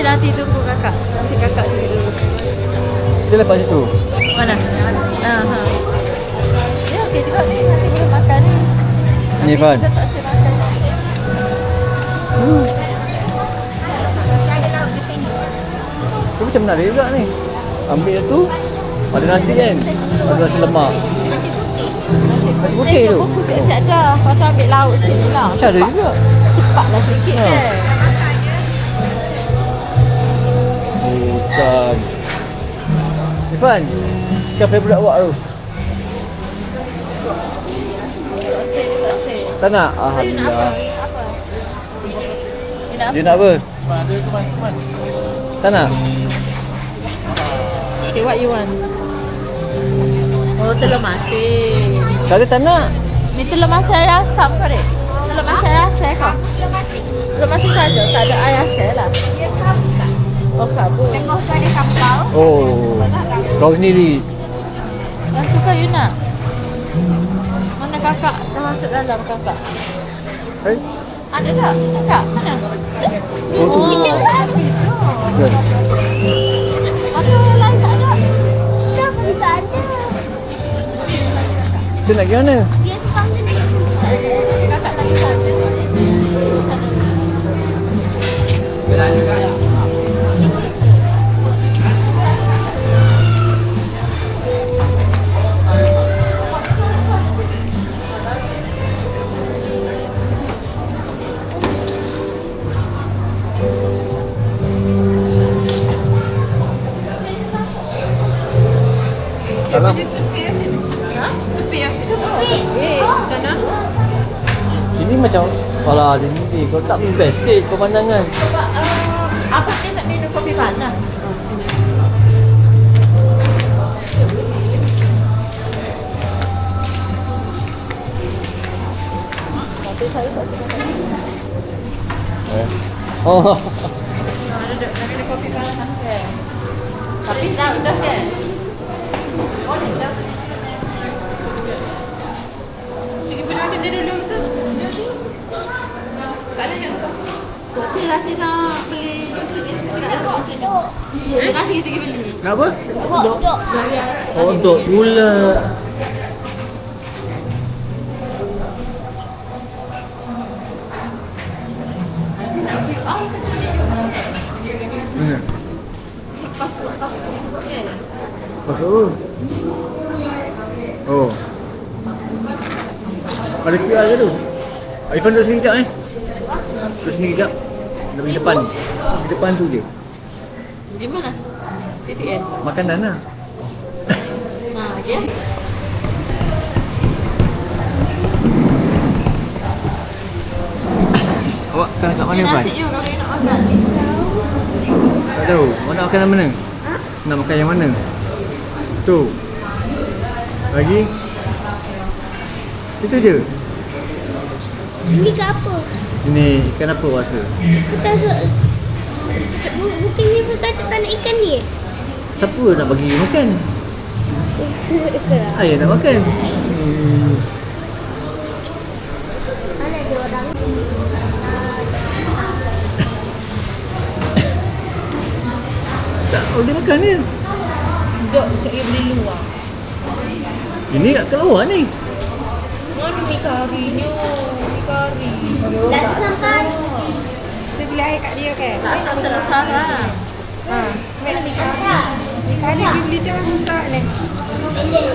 Nanti tunggu kakak. Nanti kakak dulu. Dia lepak situ. Mana? Ha. Ya, okey juga. Nanti boleh makan ni. Ni Fan. Kita tak siap makan. Kau macam menarik juga ni. Ambil tu, ada nasi kan? Ada nasi lemak. Nasi putih. Nasi putih tu. Fokus siap-siap je. Lepas tu ambil lauk sini lah. Macam ada juga. Cepatlah sikit Ha. je. Bukan. Irfan, kafe budak awak tu. Tak nak? Alhamdulillah. Dia nak apa? Tak nak? Okay, what you want? Oh, telur masin. Kali tak nak? Ni telur masin ayam asam kau dek? Telur masin ayam asam kau? Telur masin saja, tak ada ayam asam lah. Oh, kabur. Tengok tu ada kapal. Oh, kau sendiri. Yang tu kan you nak? Mana kakak? Dah masuk dalam kakak. Eh? Ada tak? Kakak? Mana? Oh, tu. Kita tak ada. Kan? Mana yang lain tak ada? Dah pun tak ada. Dia nak pergi mana? Dia panggil ni. Kakak lagi tak ada. Salah. Sini macam, alah sini kau tak best sikit pemandangan. Apa ni nak minum kopi panas? Tapi saya tak suka. Oh. Duduk nak minum kopi panas kan? Tapi dah kan? Oh, dah. Laki nak beli sini, nak ada sini. Ya, laki kita pergi beli. Kenapa? Duduk. Oh, untuk gula. Masuk. Oh. Ada QR ke tu? Irfan duduk sini sekejap Duduk sini sekejap. Nak pergi depan. Di depan tu je. Di mana? TTN. Makanan lah. Nah, okey. Awak makan kat mana Irfan? Nasi you kalau you nak makan. Tak tahu. Awak nak makan yang mana? Nak makan yang mana? Tu. Lagi? Itu je. Ini ke apa? Ini ikan apa rasa? Kita agak... Bukannya berkata tak nak ikan ni? Siapa nak bagi you makan? Itulah. Ayah nak makan. Mana ada orang? Tak boleh makan ni. Duduk saya beli luar. Ini kat luar ni. Mana mi karinya? Mi kari. Dah sampai. Kita beli air kat dia kan? Tak terus sarang. Ha. Mana ni kari? Ni kari dia beli dah rusak ni. Pendek.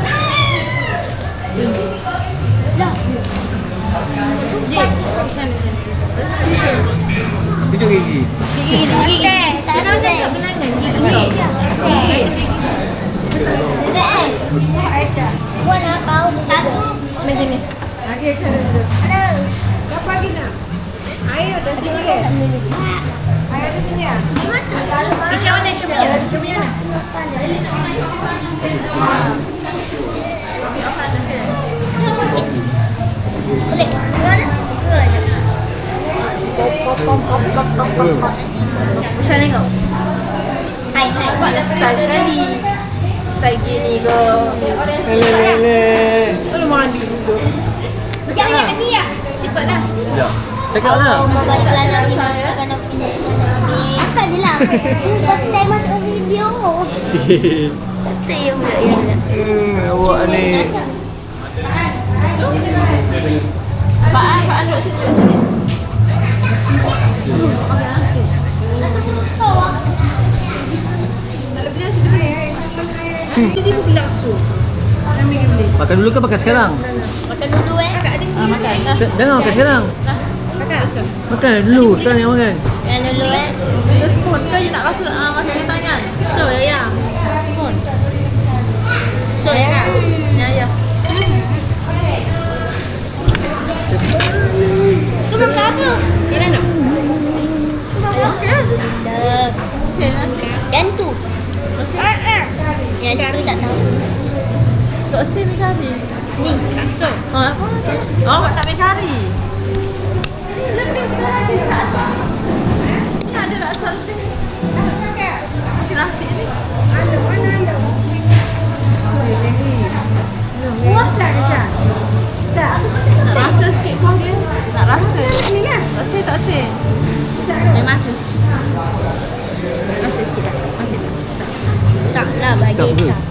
Ha. Tunjuk gigi. Gigi. Tak ada kenangan. Gigi. Buat apa? Satu. Macam ni. Lagi cara dulu. Ada. Berapa lagi nak? Air dah sini kan? Air ada sini ah? Macam mana? Macam mana? Boleh. Mana? Macam ni kau. Hai. Buat dah style kali. Style gini ke. Lele. Kalau mandi dulu. Jangan Nabi ya. Cepat dah. Ya. Cakap lah. Mau balik ke Nabi. Makan Nabi. Akak je lah. Ni first time masuk video. Betul ya pula. Awak ni. Pak duduk sini. Jadi pun langsung. Makan dulu ke makan sekarang? Makan dulu Kakak ada ni. Makan. Dah. Jangan makan sekarang. Kakak. Makan dulu, sekarang yang makan. Makan dulu Bila spoon ke je nak rasa makan dengan tangan. So ya. Spoon. So ya. Ya. Tu makan apa? Kena nak? Tu makan apa? Sen nasi. Dan tu. Yang tu tak tahu. Tok Sen ni kari. Ni. Rasa. Oh, apa? Oh, nak main kari. Lebih kari tak ada. Ni ada nak salting. Nasi ni. Ada mana ada? Buah tak ada Syah? Tak. Nak rasa sikit kuah dia. Nak rasa. Ni kan? Tak sen. Dia masak sikit. Masak sikit tak? Masak tak? Taklah bagi Tak apa. Ecah.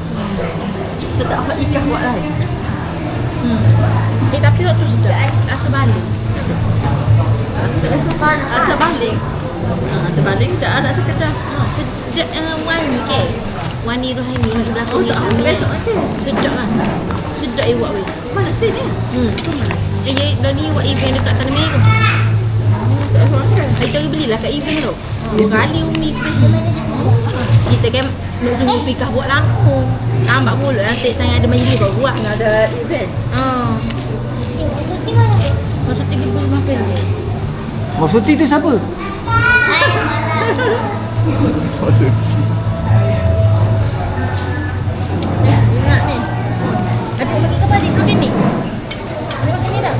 Sedap buat ikan buat lain. Tapi waktu sedap. Rasa balik. Rasa balik. Rasa balik tak ada sekedar. Sedap wangi ke? Wani rohani di belakang ni. Besok nanti. Sedap kan? Sedap awak weh. Mana sini ya? Dah ni awak event dekat Tanah Merah. Tak makan. Saya cari belilah kat event tu. Dua kali Umi pergi. Kita kan nak tunggu pikah buat langsung. Tambah pula nanti tanya ada mandi baru buat. Nak ada event. Maksud 35 kali. Maksudnya tu siapa? Maksud. Ingat ni. Ada lagi ke balik makan ni? Ada makan ni dah?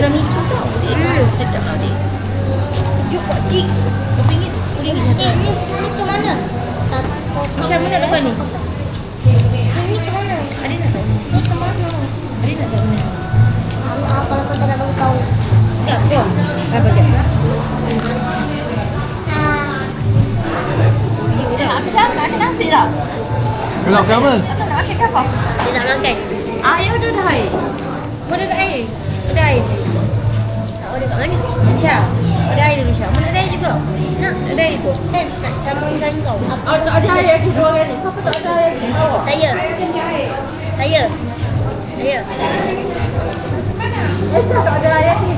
Dah miso tau. Sedap lah dia. Juk pakcik. RM2. RM2. Ni ke mana? Macam mana nak buat ni? Ni ke mana? Adik nak tahu? Ni ke mana? Adik nak tahu ni? Kalau kau tak nak bagi tahu. Tak apa. Apa dia? Absyam nak makan nasi tak? Kelak ke apa? Atau nak makan apa? Dia tak makan. Ayah ada dah air. Mana ada air? Ada air? Tak ada kat mana? Syah. Ada air dulu Syah. Mana ada air juga? Nak. Ada air tu? Kan nak sambungkan kau. Oh, tak ada air lagi dua orang ni. Kenapa tak ada air lagi? Awak. Saya. Tak ada air lagi.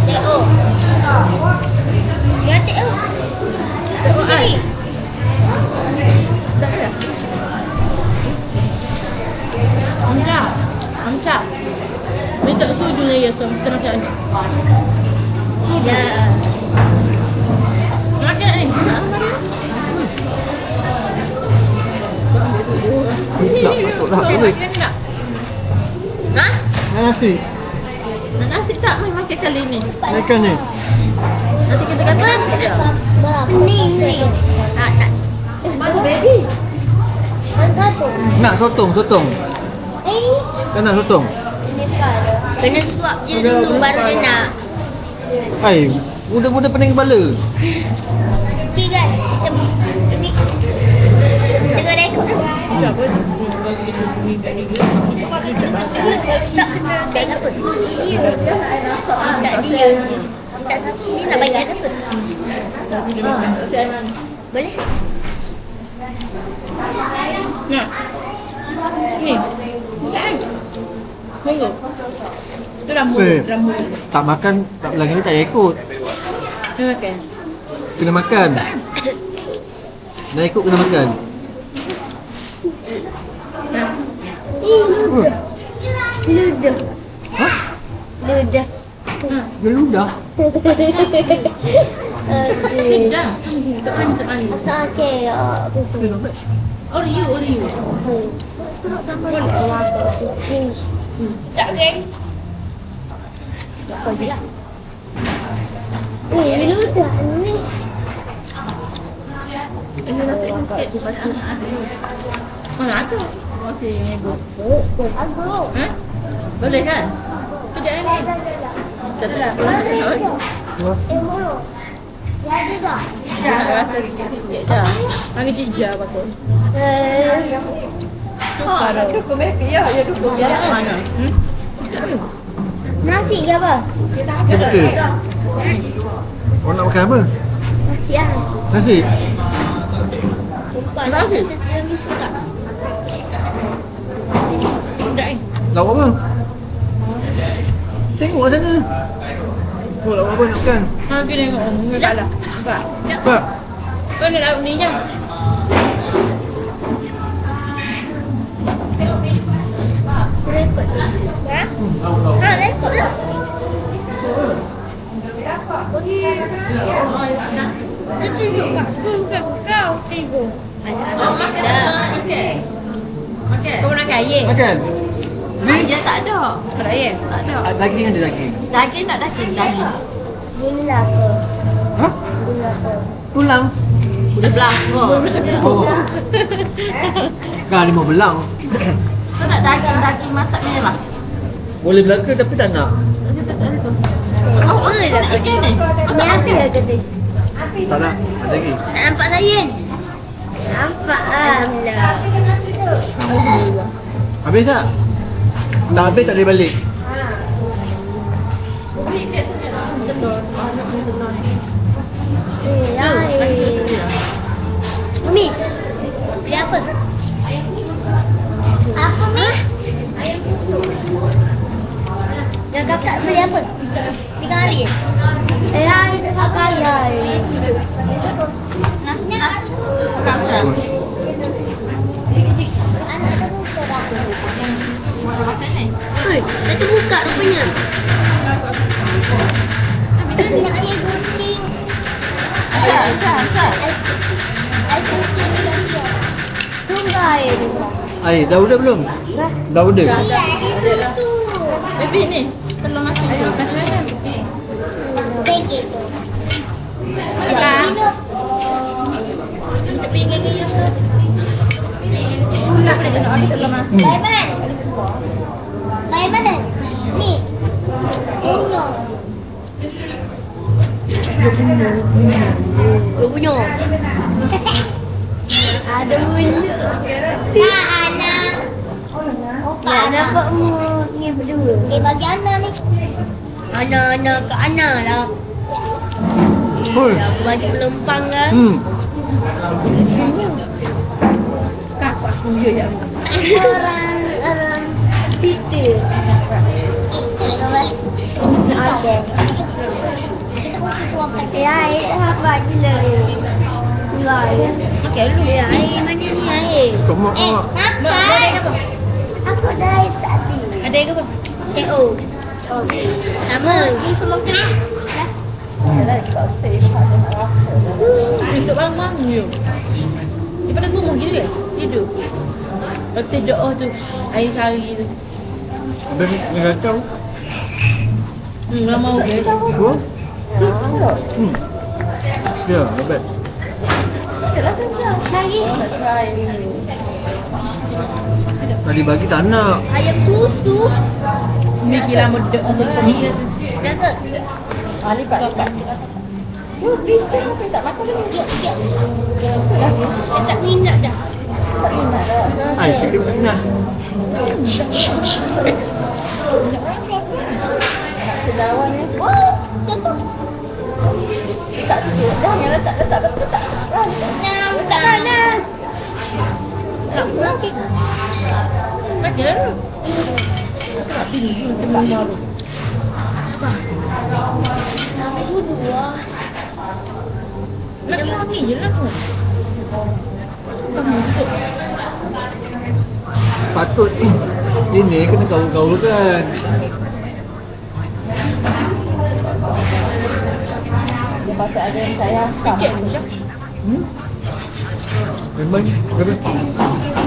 Tengok. Ya tengok. Tengok air. Tak ada. Amsyah. Minta sudu dengan ya Som. Kita makan ni. Ya. Makan nak ni? Tak patut lah. Syah makan ni tak? Ha? Nasi. Nak nasi tak? Mai makan kali ni. Makan ni. Nanti kita ganti nasi je. Berapa? Ni. Tak. Mana baby? Mana satu? Nak sotong. Kan nak sotong? Kena suap je dulu baru dia nak. Hai, muda-muda pening kepala. Okay guys, kita kena rekod kan? Tak kena kat siapa? Dia. Tak dia. Tak siapa. Ni nak bagi kat siapa? Boleh? Nak. Ni. Makan. Tengok. Tu dah mula. Tak makan, tak lagi ni tak payah ikut. Dia makan. Kena makan. Dah ikut kena makan. Ludah. Ha? Ludah. Dia ludah. Aduh. Dah. Tak mandi. Okey. Oreo. Tak kan? Apa dia? Ludah ni. Ini nasi sikit daripada anak-anak. Mana tu? Masih nego. Aku. Boleh kan? Kejap ni. Tak tak. Mulu. Ya juga. Jangan rasa sikit-sikit je. Panggil cija patut. Ha, dukung baby ya. Ya dukung ya. Mana? Nasi ke apa? Dia betul. Kau nak makan apa? nasi lah. Nasi? Sumpah nasi yang suka. Lauk apa? Tengok sana. Oh, lauk apa nak makan? Ha, kita tengok. Enggak kalah. Nampak? Nampak? Kau nak lauk ni je. Rekod. Ha? Ha, rekod lah. Kita tunjuk kat kau tengok. Makan dah. Okey. Okey. Kau nak makan air? Makan? Ayah tak ada. Tak ada air? Tak ada. Daging ada daging. Daging tak daging. Daging. Gula apa? Ha? Gula apa? Tulang. Boleh belakang. Oh. Kan 5 belang. Kau nak daging masak merah. Boleh belaka tapi tak nak. Apa lah tadi? Ni apa lah tadi? Tak nak. Ada lagi. Tak nampak saya kan? Nampak lah. Habis tak? Tak habis tak boleh balik. Umi, beli apa? Apa Mi? Yang kakak beli apa? 3 hari ya? Hari kakak hari. Nak. Kakak makan. Anak dah buka dah. Makan ni. Oi, tadi buka rupanya. Nak air gunting. Sah. Air gunting dia. Tunggu air dulu. Air, dah udah belum? Dah udah. Iya, ada susu. Baby ni. Telur masak dulu. Kacau ayam. Begitu. Makan. Tapi ingin Yusuf. Tak boleh nak ambil telur masak. Baik mana? Baik mana? Ni. Bunyo. Bunyo. Ada bunyo. Tak, anak. Opa, nampak ni berdua. Bagi Ana ni. Ana ke Ana lah. Oi. Aku bagi pelempang kan. Tak, aku je je. Orang cerita. Ya, air apa je lah. Enggak ya. Okey dulu. Ya, air mana ni air? Mak. Mak, ada air ke apa? Aku dah air tadi. Ada air ke apa? Oh. Sama. Untuk bang you. Daripada rumah gitu ke? Tidur. Waktu doa tu, air cari tu. Ada ni kacau. Nggak mau ke? Oh. Ya, dapat. Hari Tadi bagi tak nak. ayam susu. Ni kira medek untuk ni. Jaga. Lipat. You fish tu tak makan dulu. Ya. Dia tak minat dah. Tak minat dah. Ai, kita tak nak. Sedawan ni. Oh, jatuh. Tak sejuk. Dah yang letak. Nak mana? Tak sakit. Makan lah dulu. Aku nak pilih dulu tempat baru. Nak sudu lah. Makan ni je lah tu. Kamu duduk. Patut ini kena gaul-gaulkan. Dia patut ada yang saya asam. Sikit je macam. Memang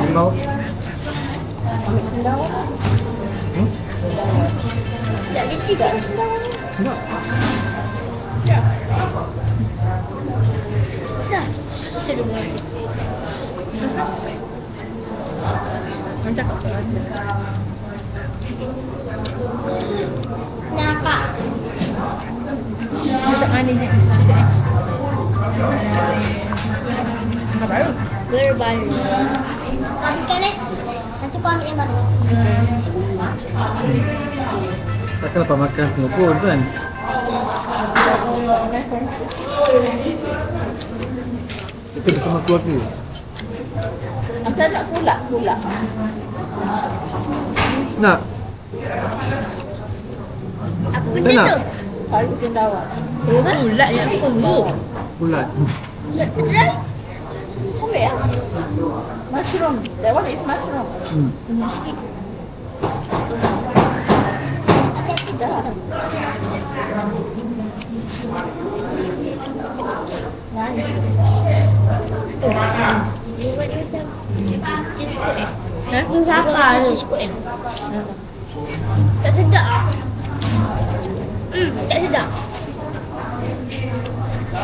Memang Ambil sendawan. Tak ada cheese. nak. Usah. Usah dulu. Macam apa? Nampak. Dia tak manis ni. Apa baru? Berbalu. Kau makan nanti kau ambil yang baru. Takkan lepas makan semua pun kan. Kita bersama keluarga. Asal nak pulak. Nak? Apa Tak benda nak? tu? Kari cendawan. Ulat yang perut. Ulat. Nak try? Ambil lah. Mushroom. That one is mushroom. Dah. Siapa tu? Tak sedap. Tak sedap.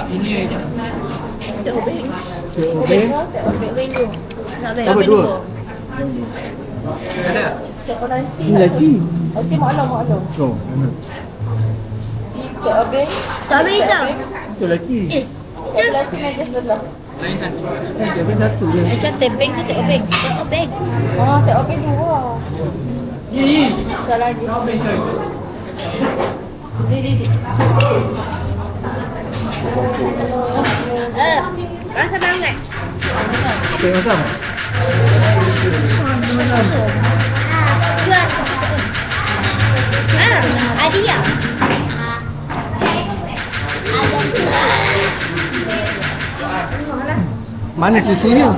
Ini aja. Tak obeng. Okey. Tak obeng window. Nak obeng. Apa dua? Ada. Tak orang nanti. Ini lagi. Okey, maklum. Oh, mana? Tak obeng. Tak boleh tak? Itu lagi. Tak lagi aja sebelah. Dia satu je. Macam tebing tu tak obeng. Tak obeng. Oh, tak obeng dua. Ni. Salah lagi. Di. Rasa banget. Apa yang macam? Jual. Adia. Mana susunya?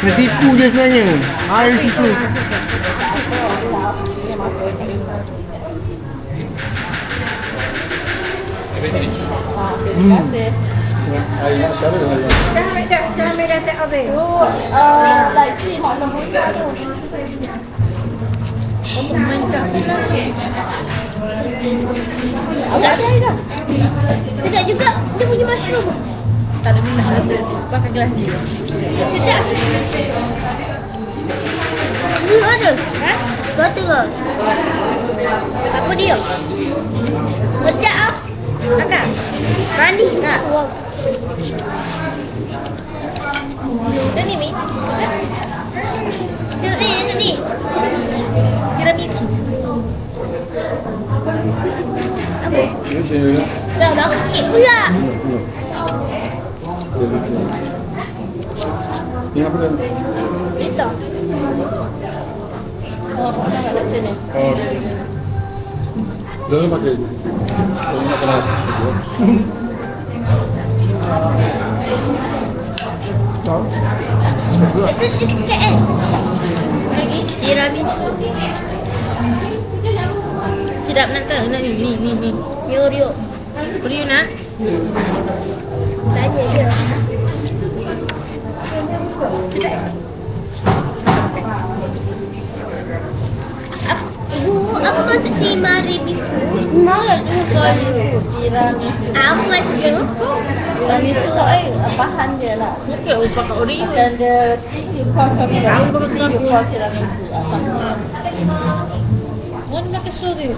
Kena tipu je sebenarnya. Air susu. Jangan dah tak obeng. Lagi maklum window tu. Ada. Sedap juga. Dia punya mushroom. Tak ada minah lah. Pakai gelas ni. Sedap. Dua tu? Satu ke? Apa dia? Sedap ah. Kakak. Manis tak? Wow. Dah ni Mi. Tengok ni. Tiramisu. Dah makan kek pula. Ni apa kan? Kita. Oh, jangan kat sini. Jangan pakai. Kalau nak panas. Itu cheesecake kan? Lagi? Tiramisu. Sedap nak tak? Nak ni. Oreo. Oreo nak? Tanya dia. Apa maksud tiramisu? Mana tu kali? Tiramisu. Apa maksud tu? Tiramisu bahan dia lah. Bukan pakai Oreo. Dan dia tinggi kau tiramisu. Mana nak kesuh dia?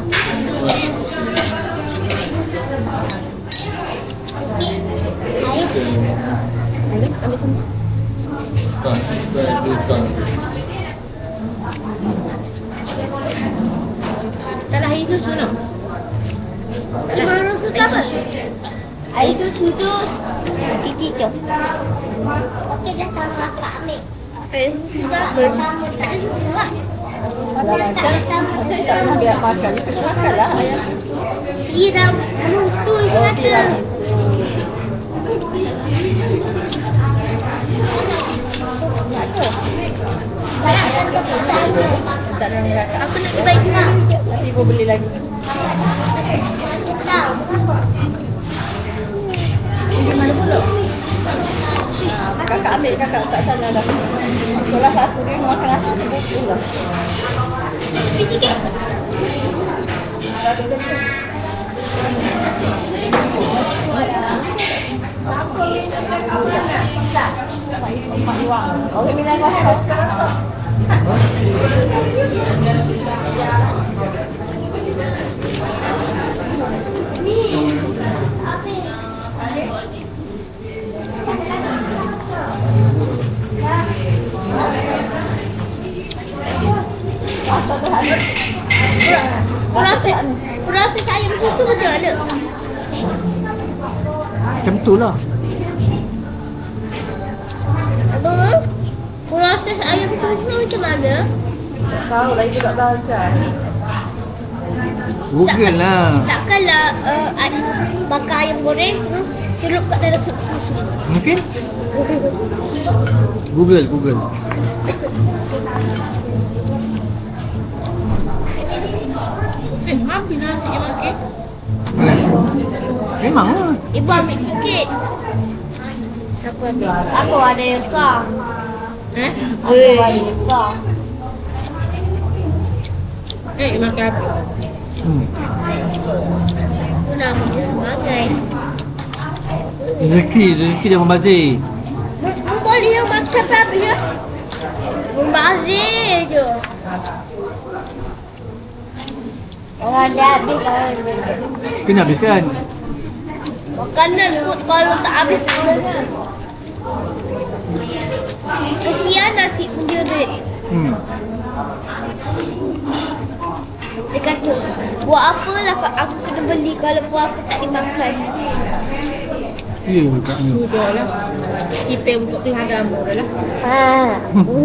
Ambil semua. Tak lah air susu nak? Mana susu apa? Air susu tu isi tu. Okey dah sama akak ambil. Air susu dah apa? Sama tak ada susu lah. Macam tak pernah dia makan. Kita makan lah ayam. Tiramisu je ada. Tiramisu. Tak ada orang kata. Aku nak cuba juga. Nanti gua beli lagi. Pergi mana pula? Kakak ambil, kakak tak sana dah. Sekolah satu dia makan nasi sebuku lah. Tapi sikit. Okey, minat kosong. Proses ayam susu macam mana? Macam tu lah. Abang, proses ayam susu macam mana? Tak tahu lagi tak belajar. Google lah. Takkanlah bakar ayam goreng terus celup kat dalam susu. Mungkin? Google. Hampir nasi je makan. Memang lah. Ibu ambil sikit. Siapa ambil? Aku ada yang besar. Aku ada yang besar. Makan apa? Tu nama dia sebagai. Rezeki dia membazir. Boleh yang makan habis ya? Membazir je. Orang dah habis kawan. Kena habiskan. Makanan kot kalau tak habis. Kesian nasi penjerit. Dia kata, buat apalah aku kena beli kalau buat aku tak dimakan. Ya, agaknya. Sudahlah. Skipper untuk kelas agama dah lah. Apa?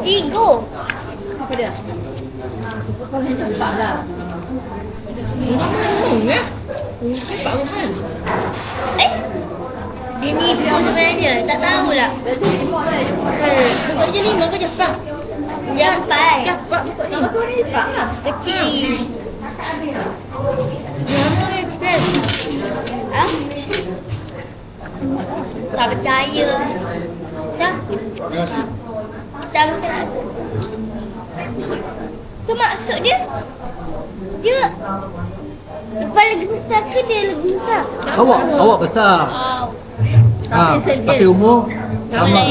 Tiga. Apa dia? Kau ni nampak lah. Nampak bukan? Dia nipu sebenarnya, tak tahulah. Bukan je 5 ke cepat? Jampai. Cepat bukan 5 tu ni cepat lah. Kecil. Ha? Tak percaya. Tak? Tak percaya. So maksud dia? Dia lepas lagi besar ke dia lagi besar? Awak besar. Tapi umur sama.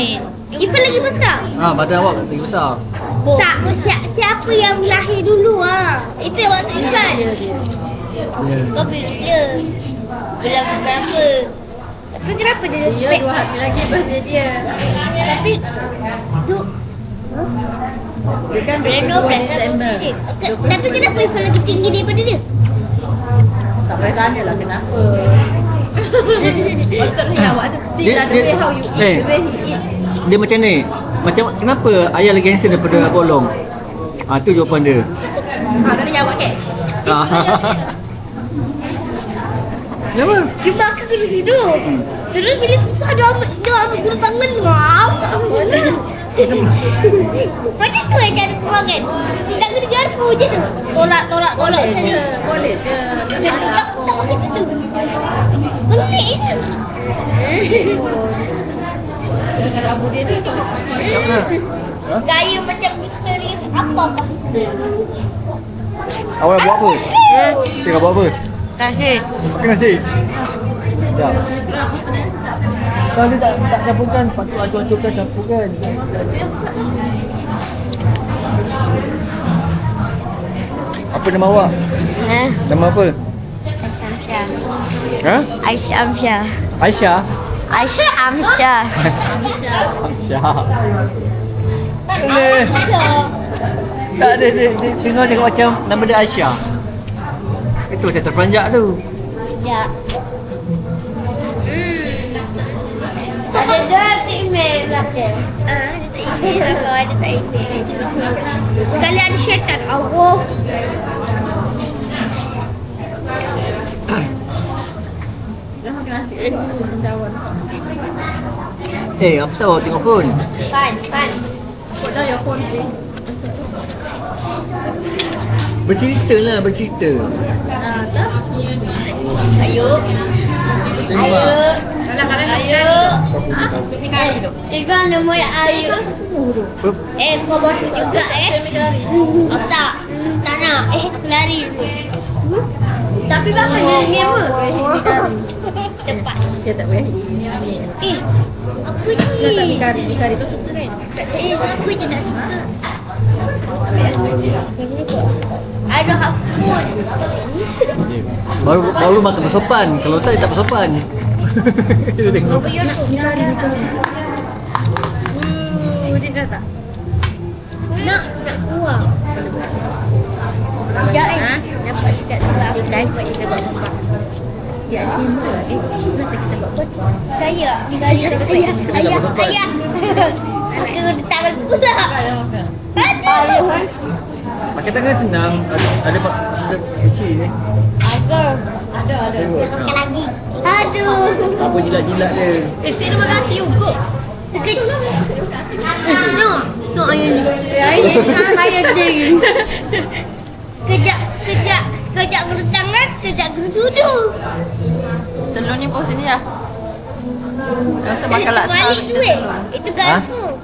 Ifan lagi besar? Badan awak lagi besar. Tak, siapa yang lahir dulu Itu yang maksud Ifan. Ya. Kau bila? Bulan berapa? Tapi kenapa dia Dia 2 hari lagi birthday dia. Tapi Dia kan bulan 12 September. dia. Tapi kenapa Ifan lagi tinggi daripada dia? Tak payah tanya lah kenapa. Betul ni awak tu. Still lah the way how you eat, the way he eat. Dia macam ni. Macam kenapa ayah lagi handsome daripada Abang Long? Tu jawapan dia. Tak nak jawab ke? Kenapa? Dia makan kena tidur. Terus bila susah dia ambil guna tangan. Macam tu cara keluar kan? Tidak kena garpu je tu. Tolak macam ni. Boleh je. Tak pakai tu. Pelik je. Rambut dia ni. Gaya macam misterius apa? Awak buat apa? Tengah buat apa? Kasih. Makan nasi. Sekejap. Kalau tak campurkan, patut acur-acurkan, campurkan. Apa nama awak? Nama apa? Aisyah Amsyah. Ha? Aisyah Amsyah. Aisyah? Aisyah Amsyah. Aisyah. Yes. Tak ada, dia dengar macam nama dia Aisyah. Itu macam terperanjak tu. Ya. Ada tak email belakang? Ada tak email kalau ada tak email. Sekali ada syaitan. Allah. Dah makan nasi. Cawan. Apa sebab awak tengok phone? Pan. Put down your phone please. Bercerita lah, bercerita. Tak? Ayo. Ikan nama ayo. Kau masuk juga Oh tak. Tak nak. Aku lari dulu. Tapi bakal dia game apa? Cepat. Dia tak boleh. Apa Tak ni? ni kari tu suka kan? Siapa je tak suka. Ada hak spoon. Baru makan bersopan. Kalau tak, dia tak bersopan. Kita tengok. Apa you nak? Dia dah tak? Nak keluar. Sekejap Nanti kita buat Saya. Ayah. Aku tangan pula. Aduh. Pakai tangan senang. Ada kecil ni. Ada. Tengok. Makan lagi. Aduh. Apa jilat-jilat dia. saya nak makan nasi juga. Sekejap. Tengok ayah ni. Ayah ni. Sekejap guna tangan, sekejap guna sudu. Telur ni pos sini lah. Untuk makan laksa. Balik tu Itu garpu.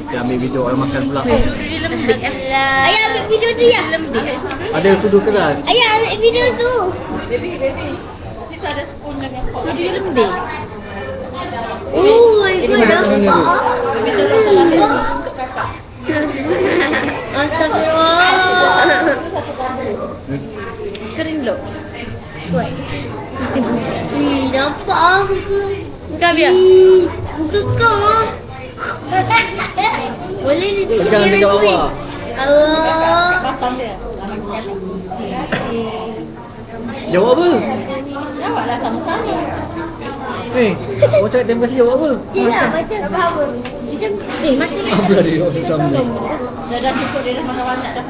Kita ambil video orang makan pula. Sudu dia lembik kan? Ayah ambil video tu ya. Ada sudu keras. Ayah ambil video tu. Sudu dia lembik. Oh, ikut dah. Astagfirullah. Skrin dulu. Nampak aku ke? Buka biar. Muka kau. Boleh ni Pegang dekat bawah. Allah. Jawab apa? Jawablah sama-sama. Orang cakap terima kasih jawab apa? Ya, baca apa? Mati ni. Apa dia orang sama? Dah cukup dia dah makan banyak dah.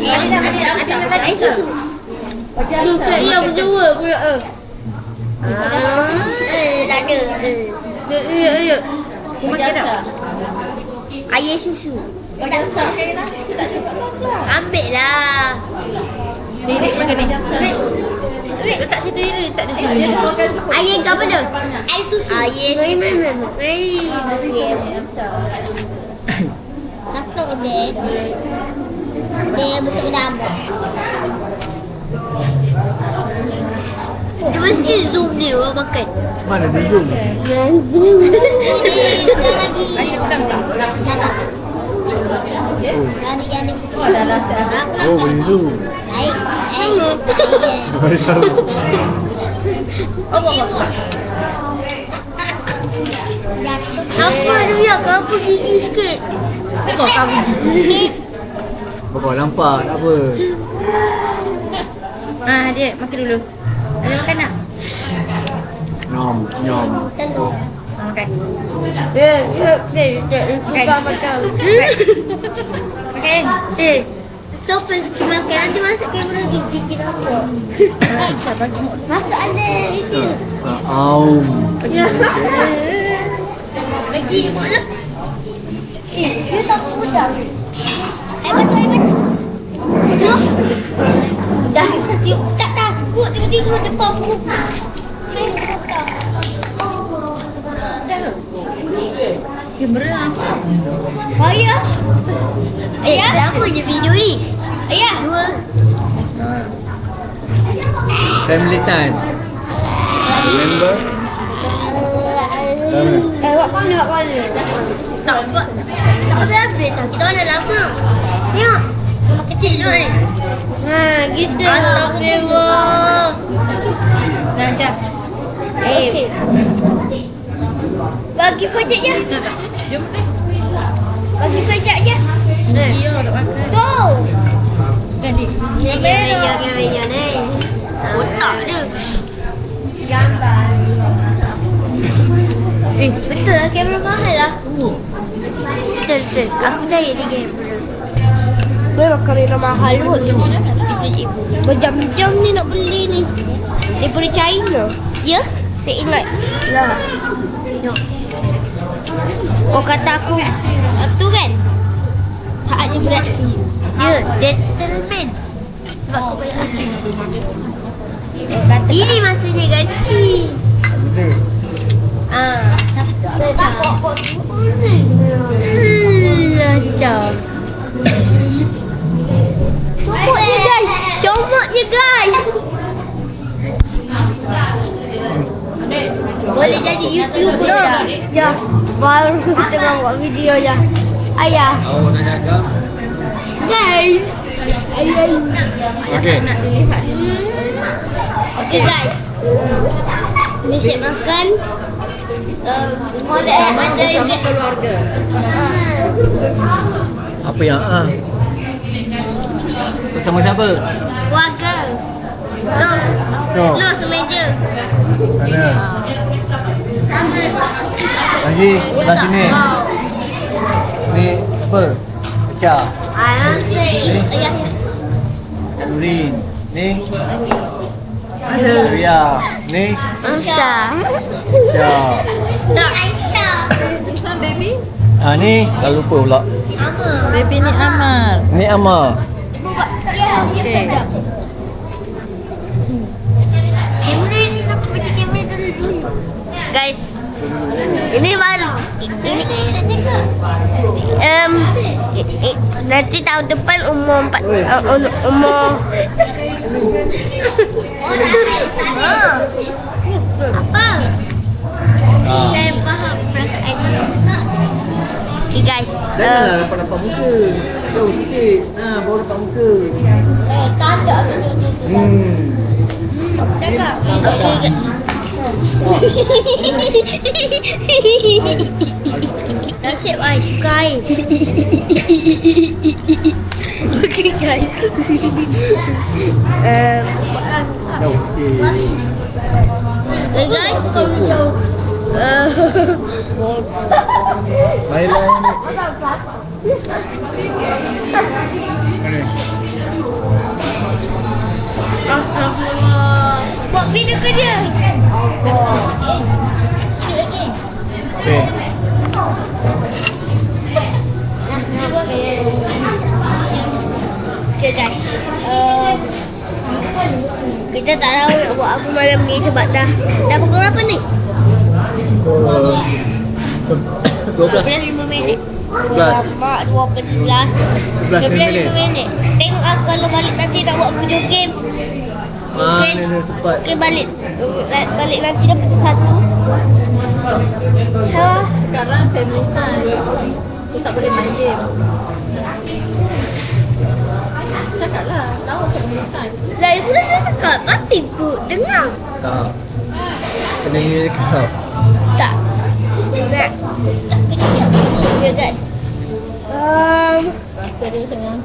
Ada air susu. Ya, berjua punya. Tak ada. Ya. Makan dah. Air susu. Ambil lah. Ni makan ni. Letak situ ni, letak situ. Air ke apa tu? Air susu. Air susu. Satu dia. Dia besar dalam. Dia mesti zoom ni orang makan. Mana dia zoom? Zoom. Ini dah lagi. Nampak. Cari yang ni. Dah rasa. Oh, boleh zoom. Baik. Boleh tahu. Apa tu ya? Kenapa gigi sikit? Kau kamu gigi. Bapak nampak, tak apa. Dia makan dulu. Ada makan tak? Nyom. Tentu. Makan. Bukan macam. Makan. Siapa sikit makan? Nanti masuk kamera gigi nampak. Masuk ada itu. Lagi ni buat lah. Dia tak mudah. Air betul. Dah tak takut tiba-tiba depan muka. Kamera. Ayah. Ayah, berapa je video ni? Ayah. 2. Family time. Remember? Buat mana? Tak buat. Tak habis lah. Kita orang dah lama. Tengok. Mama kecil tu ni. Gitu. Astagfirullah. Dah jap. Bagi fajak je. Jom makan. Bagi fajak je. Dia tak makan. Go. Kan dia. Ni kamera ni. Otak dia. Gambar. Betul lah kamera mahal lah. Betul. Aku percaya dia kamera. Memang kamera mahal pun. Berjam-jam ni nak beli ni. Daripada China. Ya? Saya ingat. Lah. Tengok. Kau kata aku tu kan? Saatnya beraksi. Ya, gentleman. Sebab kau banyak hati. Ini masanya ganti. Lancar. Comot je guys. Comot je guys. Boleh jadi YouTuber dah. Ya. Baru tengah buat video je. Ayah. Awak nak jaga? Guys. Okay. Nak dilihat. Okay guys. Ini siap makan. Boleh ada Sama keluarga. Apa yang bersama siapa? Keluarga. No. No. No, semeja. Mana? Lagi belah sini. Ni apa? Pecah. Nasi. Ayah. Nurin. Ni Ria. Ni Aisyah. Syah. Tak Aisyah. Bisa baby? Ni dah lupa pula. Baby ni Amar. Ni Amar. Okey. Kamera ni nak baca kamera dulu. Guys. Ini baru. Ini nanti tahun depan umur 4 umur apa? Saya faham perasaan. Okay guys. Dah nampak muka. Jauh sikit. Baru nampak muka. Tak ada. Cakap. Okay. Nasib I suka air. Okay guys. Okay guys. Baiklah. Buat video ke dia? Okey. Okay guys. Kita tak tahu nak buat apa malam ni sebab dah pukul berapa ni? 12. 5 minit. 12. Mak 12. 12 minit. Tengok lah kalau balik nanti nak buat video game. Mana dia cepat. Okay balik nanti dah pukul 1. So Sekarang family time. Kita tak boleh main game. Cakaplah, tahu family time. lah ibu dah cakap. Pasti tu dengar. Tak. Kena dia cakap. Tak. Nak. Tak kena. Ya guys. Rasa dia tengah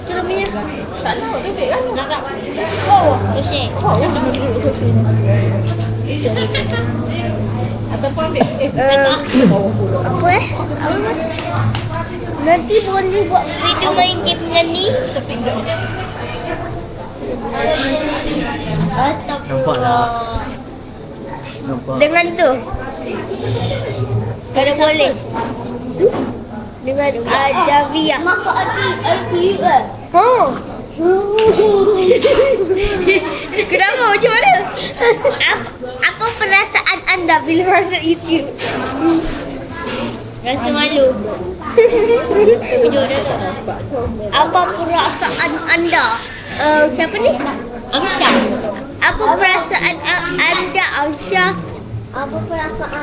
Cuma punya. tak tahu bebek kan? Oh, okay. Oh, duduk ke sini. Ataupun ambil Apa Apa? Nanti boleh buat video main game dengan ni. Nampak tak? Nampak. Dengan tu. Kalau boleh. Dengan Javia. Mak aku kan? Oh. Kenapa? Macam mana? Apa perasaan anda bila masuk YouTube? Rasa malu. Apa perasaan anda? Siapa ni? Aisyah. Apa perasaan anda, Aisyah? Apa perasaan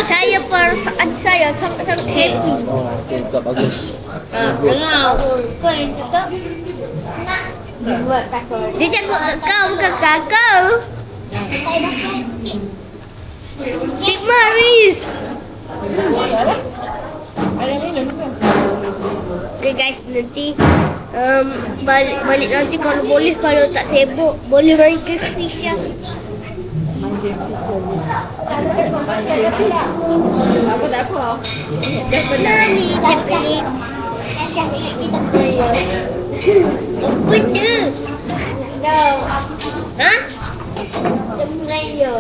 saya? Perasaan saya sangat-sangat happy. Oh, okey, tak bagus. Dengar. Kau yang cakap. Dia cakap kat kau, bukan kat kau. Cik Maris. Okay guys, nanti balik nanti kalau boleh, kalau tak sibuk boleh main ke Fisha. apa tak apa. Dah pernah ni template. Kita belajar. Apa je? Dah. Ha? Kita belajar.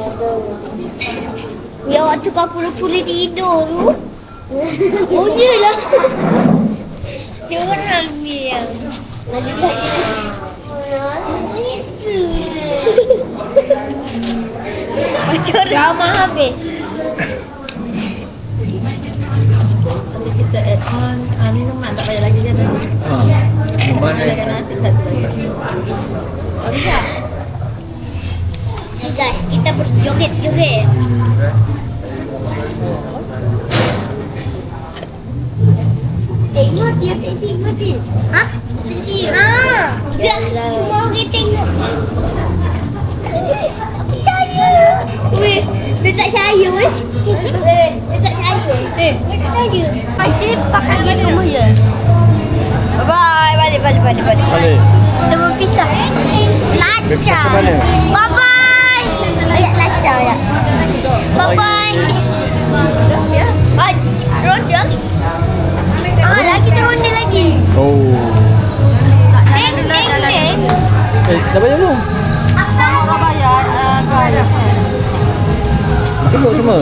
Ya waktu kau pura-pura tidur tu. Oh jelah. Dia orang bilang. Itu je. Macam drama habis. Nanti kita add on. Ni memang tak payah lagi je. Mana? Ada nasi satu lagi. Okey. Okay guys, kita berjoget-joget. Mati. Ha? Sedih. Ha. Semua orang tengok. Tak percaya. Weh, dia tak percaya weh. Dia tak percaya. Dia tak percaya. Pasti pakai gitu je. Bye, balik. Balik. Kita berpisah. Lancar. Mana? Bye bye. Ayat lancar ya. Bye bye. Ronda lagi. Lagi teronda lagi. Oh. Deng. Dah bayar belum? Orang bayar bayar. Tengok semua.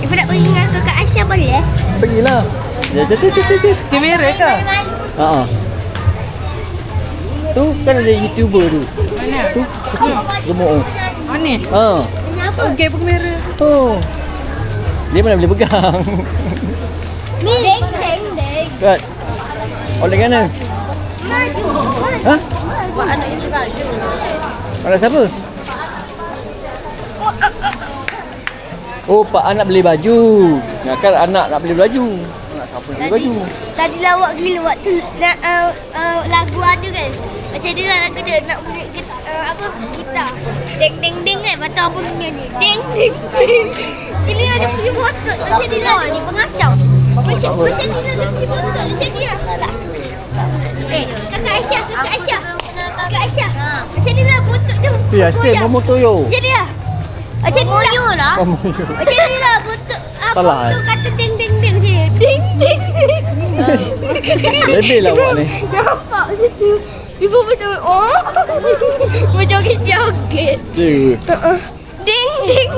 Ibu nak pergi dengan kakak Aisyah boleh? Pergilah. Ya, jat. Kamera ke? Ha. Tu kan ada YouTuber tu. Mana? Tu kecil gemuk. Oh ni. Ha. Kenapa? Okey pun kamera. Oh. Dia mana boleh pegang. Deng. Kat. Oleh mana? Maju. Ha? Buat anak yang baju. Ada siapa? Oh, Pak Anak beli baju. Ya kan anak nak beli baju. Anak siapa beli baju? Tadi lawak gila waktu nak lagu ada kan. Macam dia lah lagu dia nak bunyi apa gitar. Deng kan mata apa tu nyanyi. Deng. Ini ada punya botot macam dia lah ni pengacau. Macam ni lah ada punya botot macam ni lah. Kakak Aisyah. Macam ni lah botot dia. Ya, sikit Momotoyo. Macam ni lah. Macam ni lah. Momotoyo. Macam ni lah botot. Salah, Botot kata deng macam ni. Deng. Lebih lah awak ni. Nampak situ. Ibu macam macam joget. Ya. Ding. Ding.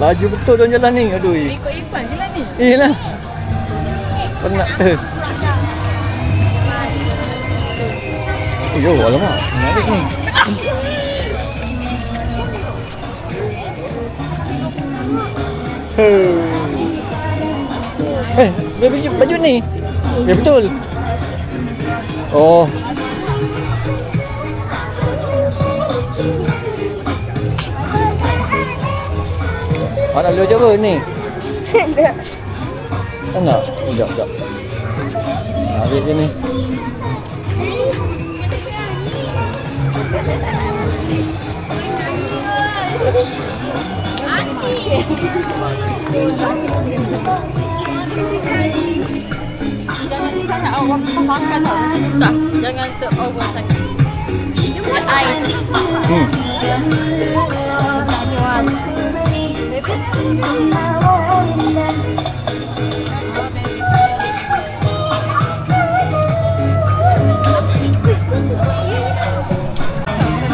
Laju betul dalam jalan ni. Aduh. Ikut Irfan je lah ni. Iyalah. Penat. Yo, alamak. Menarik ni. Baju ni. Ya betul. Oh. Nak lu je apa ni? Nak. Sekejap. Ambil je ni. Jangan banyak awak makan tau. Tak, jangan over sangat. Dia buat air.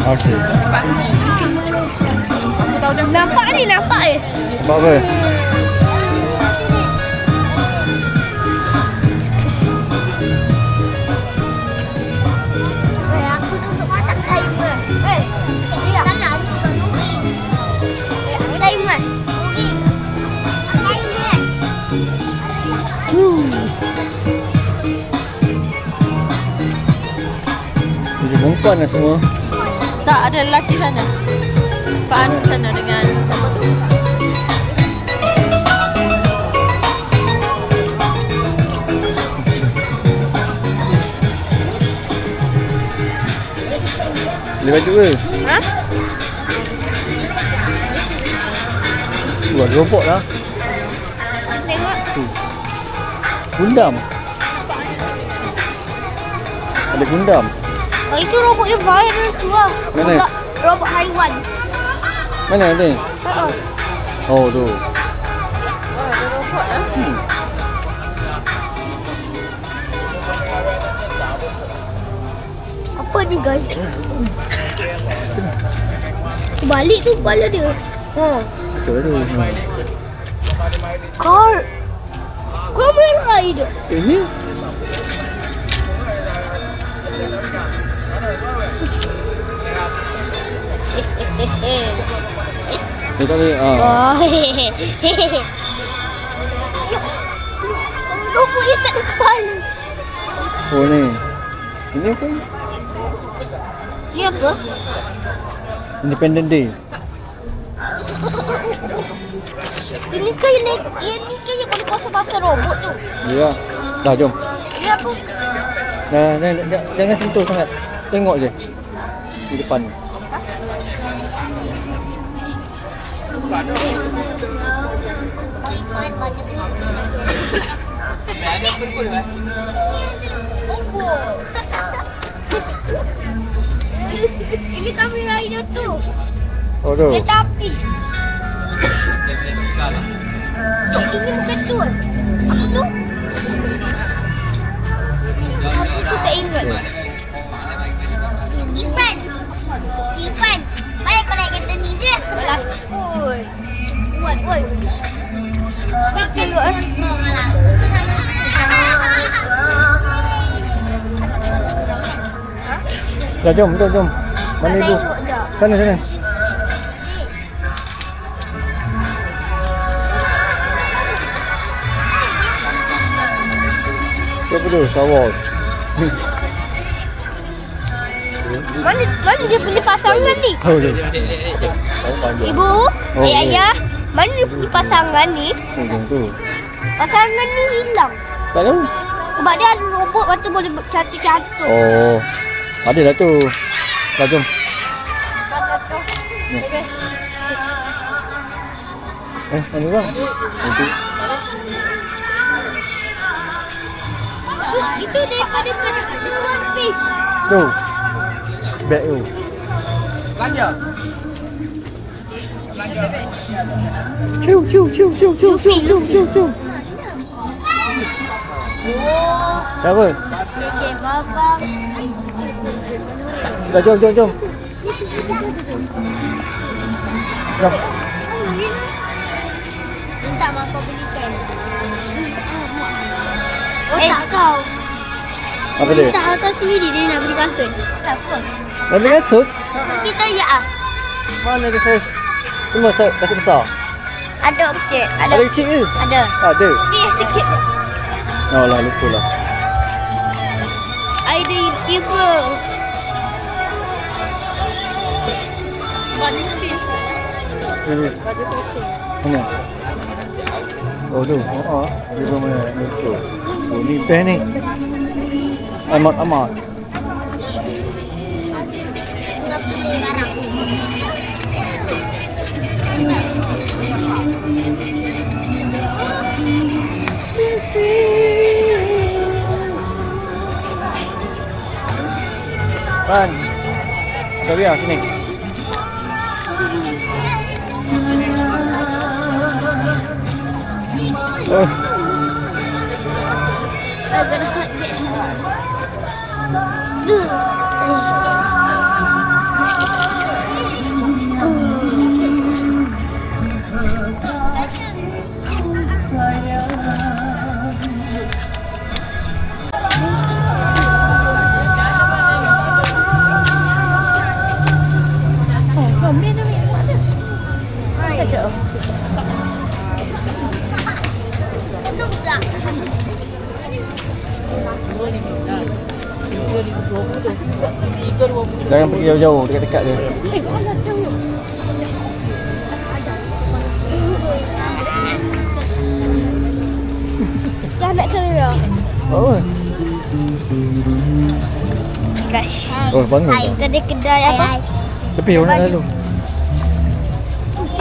Okey. Aku tahu dah. Nampak ni. Buat apa? Aku tutup mata timer. Sana ni bukan Nuri. Timer. Nuri. Timer. Jadi perempuan lah semua. Tak, ada lelaki sana. Pak Anu sana dengan apa tu? Beli baju ke? Ha? Buat robot lah. Tengok. Gundam. Ada Gundam. Oh, itu robot yang viral tu lah. Mana? Robot haiwan. Mana ni? Oh tu. Ada robot lah. Apa ni guys? Balik tu kepala dia. Betul tu. Car. Kamera itu. Ini? Dia tak boleh. Oh, hehehe. Rokok dia tak ada kepala. Oh ni. Ini apa? Ni apa? Independent Day. Ini kan yang kalau pasal-pasal robot tu. Ya. Dah jom. Ni apa? Jangan sentuh sangat. Tengok je. Di depan. Ini kamera itu tu. Oh tu. Dia tapi. Ini bukan tu. Apa tu? Aku tak ingat. Irfan. Baik kau nak kata ni je. Alah. Oi. Buat, oi. Kau tengok eh. Dah jom. Mana ibu? Sana. Apa tu? Star Wars. Mana dia punya pasangan ni? Oh dia. Ibu, Oh, ayah, mana dia punya pasangan ni? Macam tu. Pasangan ni hilang. Tak tahu. Sebab dia ada robot, lepas tu boleh cantik-cantik. Oh. Ada dah tu. Dah jom. Ni. Mana bang? Nanti. Itu daripada One Piece. Tu. Beg tu. Ciu. Luffy. Oh, Siapa? okey, babang. Dah jom. Jom. Minta mak kau belikan. Oh, tak kau. Apa dia? Minta kau sendiri dia nak beli kasut. Tak apa. Nak beli kasut? Kita ya ah. Mana dia kasut? Semua kasut besar? Ada option. Ada kecil ke? Ada. Ada. Tapi sikit. Oh lah, lupa lah. Ada YouTuber. Baju fish. Ini. Baju fishing. Mana? Oh tu. Dia pun mana nak tu. Oh ni pen ni. Amat. Nak beli barang. Pan. Dah biar sini. Oh. Jangan pergi jauh-jauh, dekat-dekat je. Dah nak kamera. Oh. Gosh. Oh, bangun dah. Tadi kedai apa? Tepi orang nak lalu.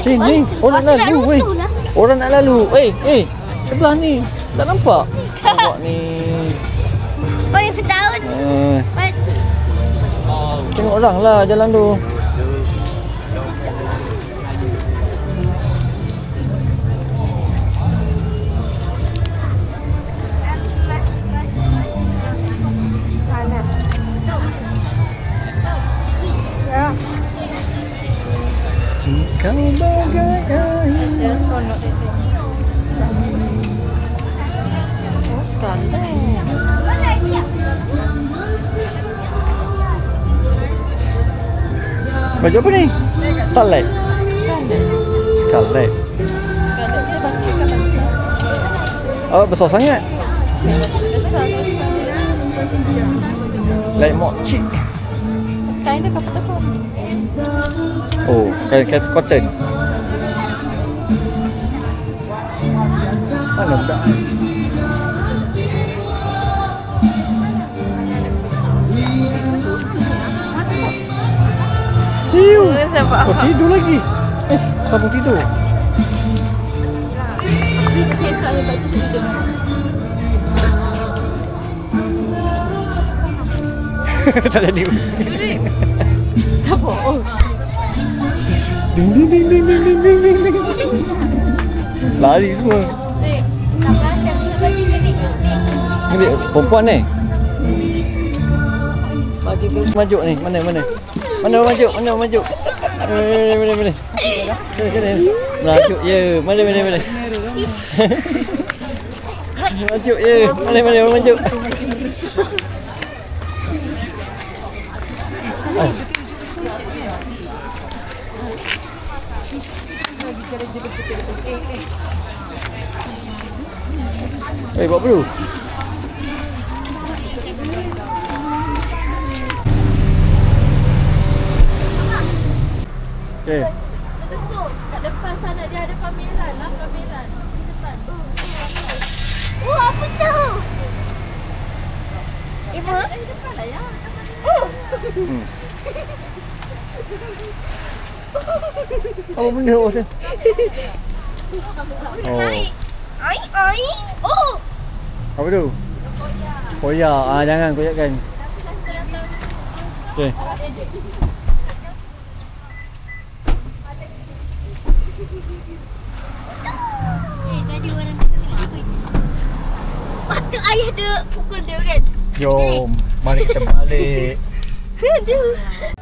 Sini, orang nak lalu weh. Orang nak lalu. Sebelah ni. Tak nampak. Awak ni. Boleh bertahun. Tengok orang lah jalan tu. Sana. Ya. Kau bagai air. Just konok itu. Baju apa ni? Starlight. Scarlet. Scarlet dia bagi kat pasal. Oh, besar sangat. Besar ke Scarlet? Like mock chick. Kain dia kapal apa? Oh, kain cotton. Mana budak? Hiu. Sebab Oh, tidur lagi. Sambung tidur. dia pakai soal baju tidur. Tak jadi. Tak bohong. Ding ding ding ding ding ding ding ding ding. Lari semua. Tak pasal pula baju ni. Ni perempuan ni. Bagi ke maju ni. Mana mana? Mana maju? Mana maju? Mana. Sini. Maju ye. Mana. Maju ye. Mana maju. Buat apa tu? Okay. Kat depan sana dia ada pameran lah, pameran. Di depan. Oh, apa tu? Ibu? Di depan lah ya. Apa benda awak tu? Oh. Ai. Oh. Apa tu? Koyak. Jangan koyakkan. Okey. Tadi orang kata apa? Patut ayah dia pukul dia kan? Jom, mari kita balik. Aduh.